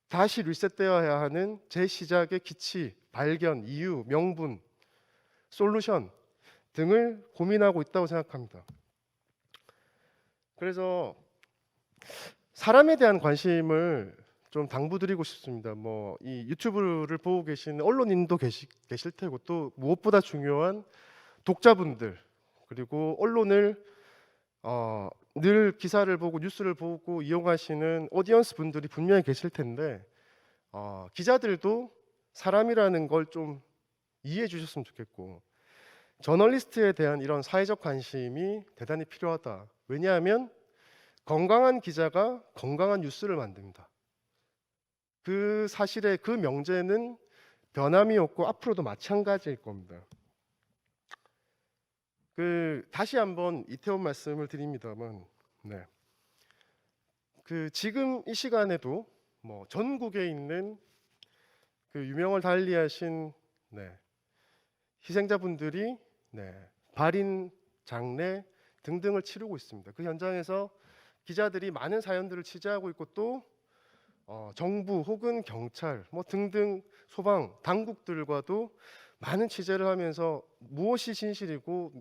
다시 리셋되어야 하는 재시작의 기치, 발견, 이유, 명분, 솔루션 등을 고민하고 있다고 생각합니다. 그래서 사람에 대한 관심을 좀 당부드리고 싶습니다. 이 유튜브를 보고 계신 언론인도 계실 테고, 또 무엇보다 중요한 독자분들, 그리고 언론을 늘 기사를 보고 뉴스를 보고 이용하시는 오디언스 분들이 분명히 계실 텐데, 기자들도 사람이라는 걸 좀 이해해 주셨으면 좋겠고, 저널리스트에 대한 이런 사회적 관심이 대단히 필요하다. 왜냐하면 건강한 기자가 건강한 뉴스를 만듭니다. 그 사실의 그 명제는 변함이 없고 앞으로도 마찬가지일 겁니다. 다시 한번 이태원 말씀을 드립니다만, 지금 이 시간에도 전국에 있는 유명을 달리하신 희생자분들이 발인, 장례 등등을 치르고 있습니다. 그 현장에서 기자들이 많은 사연들을 취재하고 있고, 또 정부 혹은 경찰 등등 소방 당국들과도 많은 취재를 하면서 무엇이 진실이고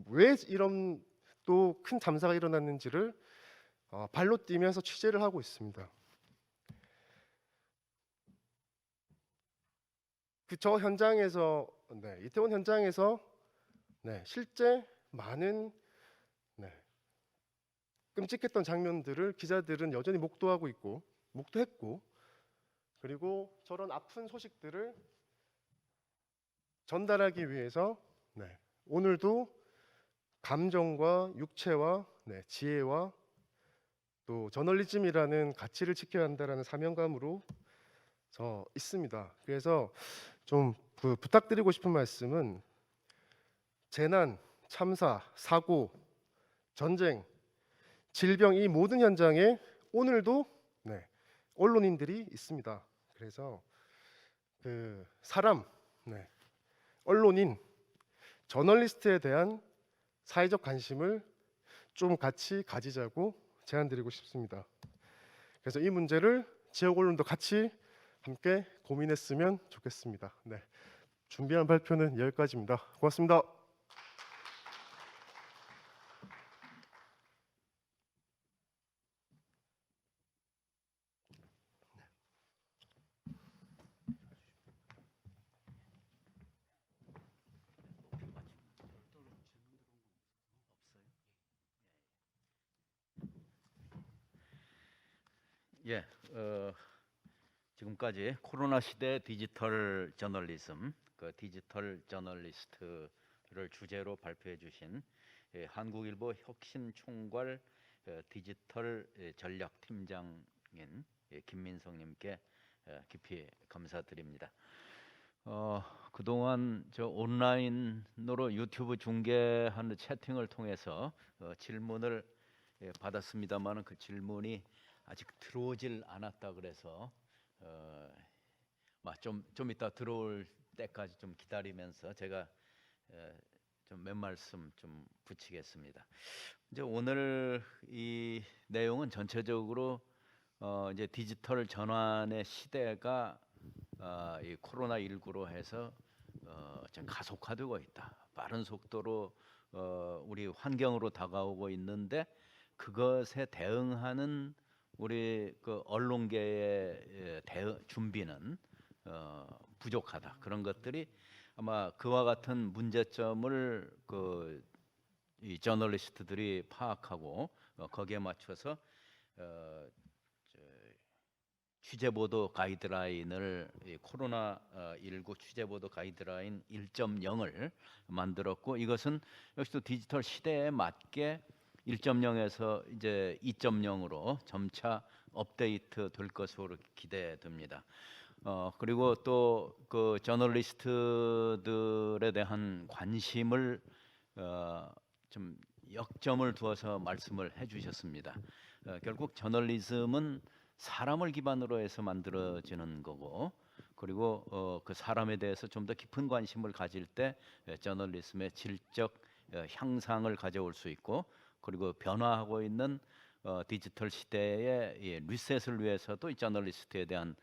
왜 이런 또 큰 참사가 일어났는지를 발로 뛰면서 취재를 하고 있습니다. 저 현장에서 이태원 현장에서 실제 많은 끔찍했던 장면들을 기자들은 여전히 목도했고, 그리고 저런 아픈 소식들을 전달하기 위해서 오늘도 감정과 육체와 지혜와 또 저널리즘이라는 가치를 지켜야 한다라는 사명감으로 있습니다. 그래서 좀 부탁드리고 싶은 말씀은, 재난, 참사, 사고, 전쟁, 질병, 이 모든 현장에 오늘도 언론인들이 있습니다. 그래서 사람, 언론인, 저널리스트에 대한 사회적 관심을 좀 같이 가지자고 제안드리고 싶습니다. 그래서 이 문제를 지역 언론도 같이 함께 고민했으면 좋겠습니다. 준비한 발표는 여기까지입니다. 고맙습니다.
예, 지금까지 코로나 시대 디지털 저널리즘, 디지털 저널리스트를 주제로 발표해 주신 한국일보 혁신총괄 디지털 전략팀장인 김민성님께 깊이 감사드립니다. 그동안 저 온라인으로 유튜브 중계하는 채팅을 통해서 질문을 받았습니다만, 그 질문이 아직 들어오질 않았다 그래서 좀 이따 들어올 때까지 좀 기다리면서 제가 좀 몇 말씀 좀 붙이겠습니다. 이제 오늘 이 내용은 전체적으로 이제 디지털 전환의 시대가 이 코로나19로 해서 좀 가속화되고 있다. 빠른 속도로 우리 환경으로 다가오고 있는데, 그것에 대응하는 우리 그 언론계의 대응 준비는 부족하다. 그런 것들이 아마 그와 같은 문제점을 이 저널리스트들이 파악하고 거기에 맞춰서 어, 저, 취재 보도 가이드라인을 코로나 19 취재 보도 가이드라인 1.0을 만들었고, 이것은 역시 또 디지털 시대에 맞게 1.0에서 이제 2.0으로 점차 업데이트 될 것으로 기대됩니다. 그리고 또 그 저널리스트들에 대한 관심을 좀 역점을 두어서 말씀을 해주셨습니다. 결국 저널리즘은 사람을 기반으로 해서 만들어지는 거고, 그리고 그 사람에 대해서 좀 더 깊은 관심을 가질 때 저널리즘의 질적 향상을 가져올 수 있고, 그리고 변화하고 있는 디지털 시대의 이 리셋을 위해서도 이 저널리스트에 대한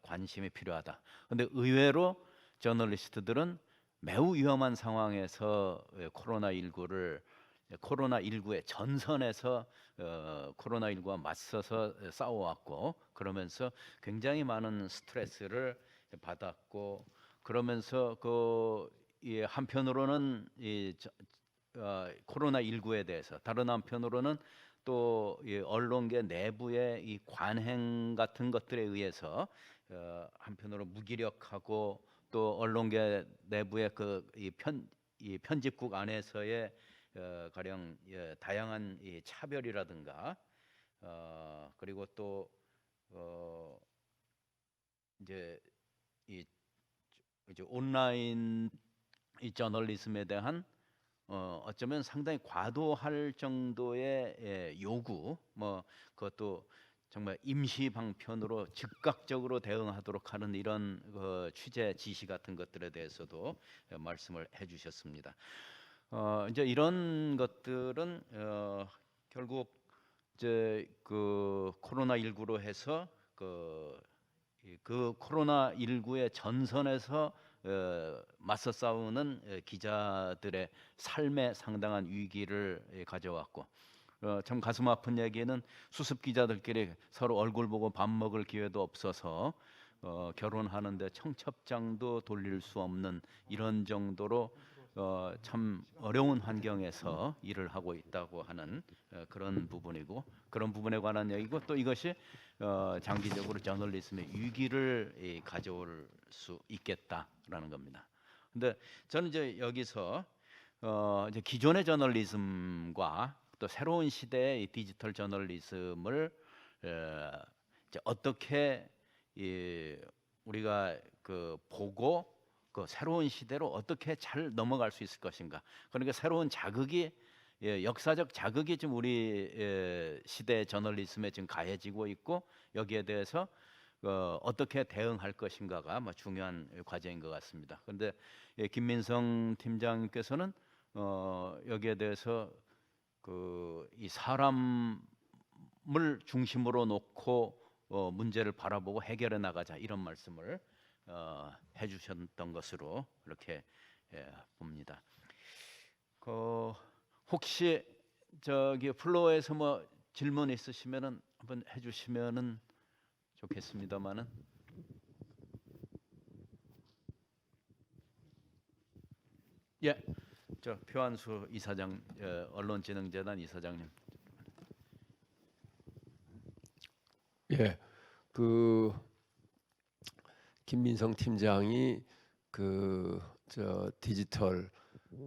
관심이 필요하다. 그런데 의외로 저널리스트들은 매우 위험한 상황에서 코로나19의 전선에서 코로나19와 맞서서 싸워왔고, 그러면서 굉장히 많은 스트레스를 받았고, 그러면서 이 한편으로는 코로나19에 대해서, 다른 한편으로는 또 이 언론계 내부의 이 관행 같은 것들에 의해서 한편으로 무기력하고, 또 언론계 내부의 이 편집국 안에서의 가령 다양한 이 차별이라든가, 그리고 또 이제 이제 온라인 이 저널리즘에 대한 어쩌면 상당히 과도할 정도의 요구, 그것도 정말 임시 방편으로 즉각적으로 대응하도록 하는 이런 취재 지시 같은 것들에 대해서도 말씀을 해주셨습니다. 이제 이런 것들은 결국 이제 그 코로나19로 해서 그 코로나19의 전선에서 맞서 싸우는 기자들의 삶에 상당한 위기를 가져왔고, 참 가슴 아픈 얘기는 수습 기자들끼리 서로 얼굴 보고 밥 먹을 기회도 없어서 결혼하는데 청첩장도 돌릴 수 없는 이런 정도로 참 어려운 환경에서 일을 하고 있다고 하는 그런 부분이고, 그런 부분에 관한 얘기고, 또 이것이 장기적으로 저널리즘의 위기를 가져올 수 있겠다라는 겁니다. 근데 저는 이제 여기서 이제 기존의 저널리즘과 또 새로운 시대의 이 디지털 저널리즘을 이제 어떻게 우리가 보고 그 새로운 시대로 어떻게 잘 넘어갈 수 있을 것인가. 그러니까 새로운 자극이, 역사적 자극이 지금 우리 시대 저널리즘에 지금 가해지고 있고, 여기에 대해서 어떻게 대응할 것인가가 중요한 과제인 것 같습니다. 그런데 김민성 팀장님께서는 여기에 대해서 이 사람을 중심으로 놓고 문제를 바라보고 해결해 나가자, 이런 말씀을 해주셨던 것으로 이렇게 봅니다. 혹시 저기 플로어에서 질문 있으시면은 한번 해주시면은 좋겠습니다만은. 예, 저 표한수 이사장, 언론진흥재단 이사장님.
예, 김민성 팀장이 디지털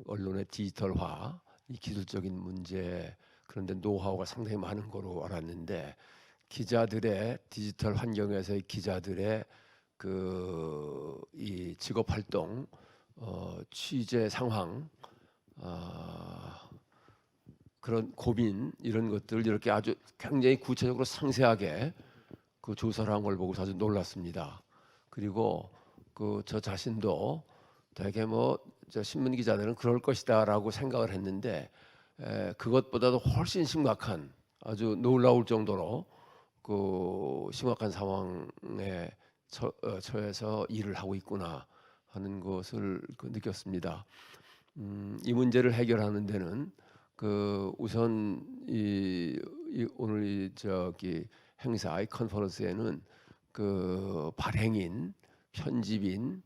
언론의 디지털화, 이 기술적인 문제, 그런데 노하우가 상당히 많은 거로 알았는데, 기자들의 디지털 환경에서의 기자들의 이 직업 활동, 취재 상황, 그런 고민, 이런 것들 이렇게 아주 굉장히 구체적으로 상세하게 조사를 한 걸 보고 아주 놀랐습니다. 그리고 저 자신도 되게 저 신문 기자들은 그럴 것이다라고 생각을 했는데, 그것보다도 훨씬 심각한, 아주 놀라울 정도로 심각한 상황에 처해서 일을 하고 있구나 하는 것을 느꼈습니다. 이 문제를 해결하는 데는 우선 오늘 저기 행사 이 컨퍼런스에는 발행인, 편집인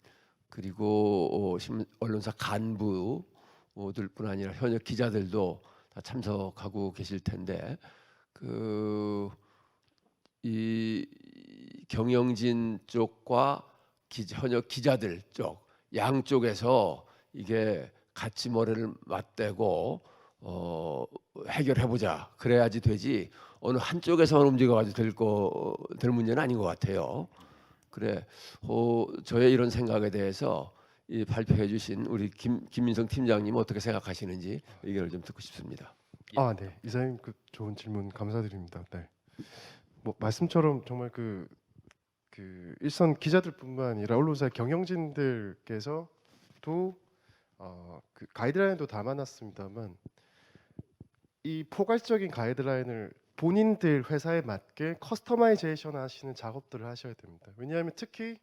그리고 언론사 간부들뿐 아니라 현역 기자들도 다 참석하고 계실 텐데 이 경영진 쪽과 현역 기자들 쪽 양쪽에서 이게 같이 머리를 맞대고 해결해보자. 그래야지 되지. 어느 한쪽에서만 움직여가지고 될 문제는 아닌 것 같아요. 그래, 저의 이런 생각에 대해서 이 발표해주신 우리 김민성 팀장님 어떻게 생각하시는지 의견을 좀 듣고 싶습니다.
네, 이사님 좋은 질문 감사드립니다. 네, 뭐 말씀처럼 정말 일선 기자들뿐만 아니라 언론사의 경영진들께서도 가이드라인도 담아놨습니다만 이 포괄적인 가이드라인을 본인들 회사에 맞게 커스터마이제이션 하시는 작업들을 하셔야 됩니다. 왜냐하면 특히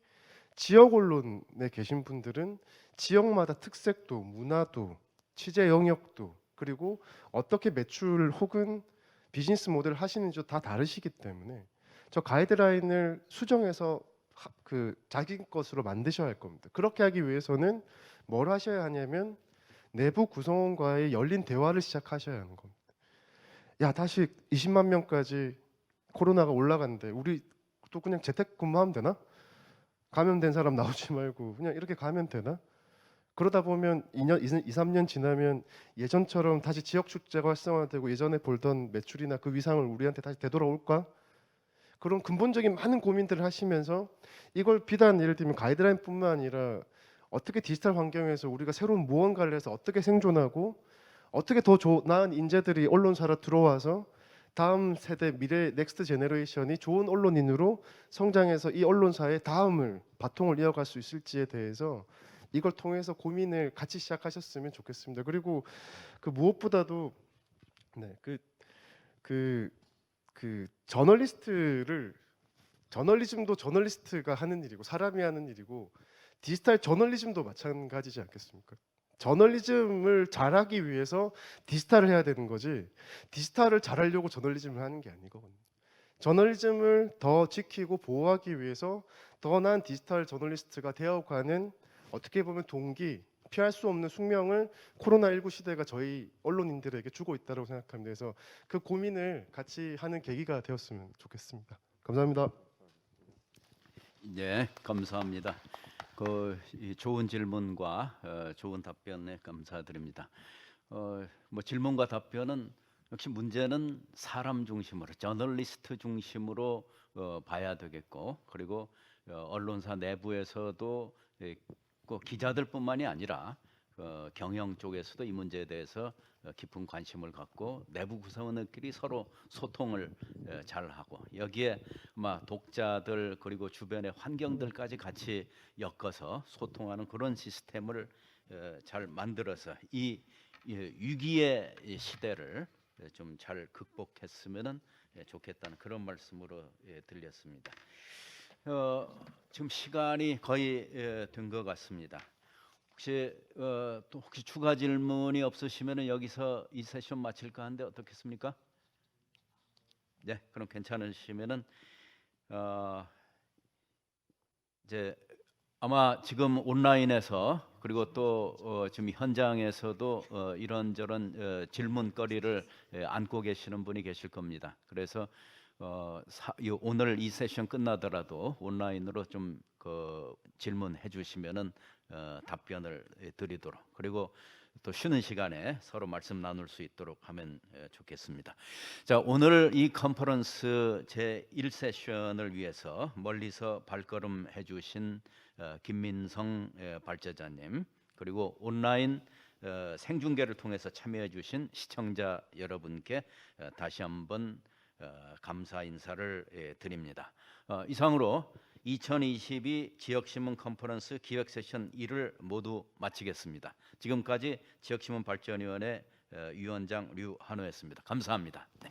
지역 언론에 계신 분들은 지역마다 특색도, 문화도, 취재 영역도 그리고 어떻게 매출 혹은 비즈니스 모델을 하시는지도 다 다르시기 때문에 저 가이드라인을 수정해서 자기 것으로 만드셔야 할 겁니다. 그렇게 하기 위해서는 뭘 하셔야 하냐면 내부 구성원과의 열린 대화를 시작하셔야 하는 겁니다. 야, 다시 20만 명까지 코로나가 올라갔는데 우리 또 그냥 재택 근무하면 되나? 감염된 사람 나오지 말고 그냥 이렇게 가면 되나? 그러다 보면 2-3년 지나면 예전처럼 다시 지역 축제가 활성화되고 예전에 벌던 매출이나 그 위상을 우리한테 다시 되돌아올까? 그런 근본적인 많은 고민들을 하시면서 이걸 비단 예를 들면 가이드라인뿐만 아니라 어떻게 디지털 환경에서 우리가 새로운 무언가를 해서 어떻게 생존하고 어떻게 더 나은 인재들이 언론사로 들어와서 다음 세대 미래 넥스트 제너레이션이 좋은 언론인으로 성장해서 이 언론사의 다음을 바통을 이어갈 수 있을지에 대해서 이걸 통해서 고민을 같이 시작하셨으면 좋겠습니다. 그리고 무엇보다도 네, 저널리즘도 저널리스트가 하는 일이고 사람이 하는 일이고 디지털 저널리즘도 마찬가지지 않겠습니까? 저널리즘을 잘하기 위해서 디지털을 해야 되는 거지 디지털을 잘하려고 저널리즘을 하는 게 아니거든요. 저널리즘을 더 지키고 보호하기 위해서 더 나은 디지털 저널리스트가 되어가는 어떻게 보면 동기, 피할 수 없는 숙명을 코로나19 시대가 저희 언론인들에게 주고 있다고 생각합니다. 그래서 그 고민을 같이 하는 계기가 되었으면 좋겠습니다. 감사합니다.
네, 감사합니다. 이 좋은 질문과 좋은 답변에 감사드립니다. 뭐 질문과 답변은 역시 문제는 사람 중심으로, 저널리스트 중심으로 봐야 되겠고, 그리고 언론사 내부에서도 꼭 기자들뿐만이 아니라 경영 쪽에서도 이 문제에 대해서 깊은 관심을 갖고 내부 구성원들끼리 서로 소통을 잘 하고 여기에 독자들 그리고 주변의 환경들까지 같이 엮어서 소통하는 그런 시스템을 잘 만들어서 이 위기의 시대를 좀 잘 극복했으면 좋겠다는 그런 말씀으로 들렸습니다. 지금 시간이 거의 된 것 같습니다. 혹시 추가 질문이 없으시면 여기서 이 세션 마칠까 하는데 어떻겠습니까? 네, 그럼 괜찮으시면은 이제 아마 지금 온라인에서 그리고 또 지금 현장에서도 이런저런 질문거리를 안고 계시는 분이 계실 겁니다. 그래서 오늘 이 세션 끝나더라도 온라인으로 좀 질문해 주시면은 답변을 드리도록 그리고 또 쉬는 시간에 서로 말씀 나눌 수 있도록 하면 좋겠습니다. 자, 오늘 이 컨퍼런스 제 1세션을 위해서 멀리서 발걸음해 주신 김민성 발제자님 그리고 온라인 생중계를 통해서 참여해 주신 시청자 여러분께 다시 한번 감사 인사를 드립니다. 이상으로 2022 지역신문 컨퍼런스 기획 세션 1을 모두 마치겠습니다. 지금까지 지역신문 발전위원회 위원장 류한호였습니다. 감사합니다. 네.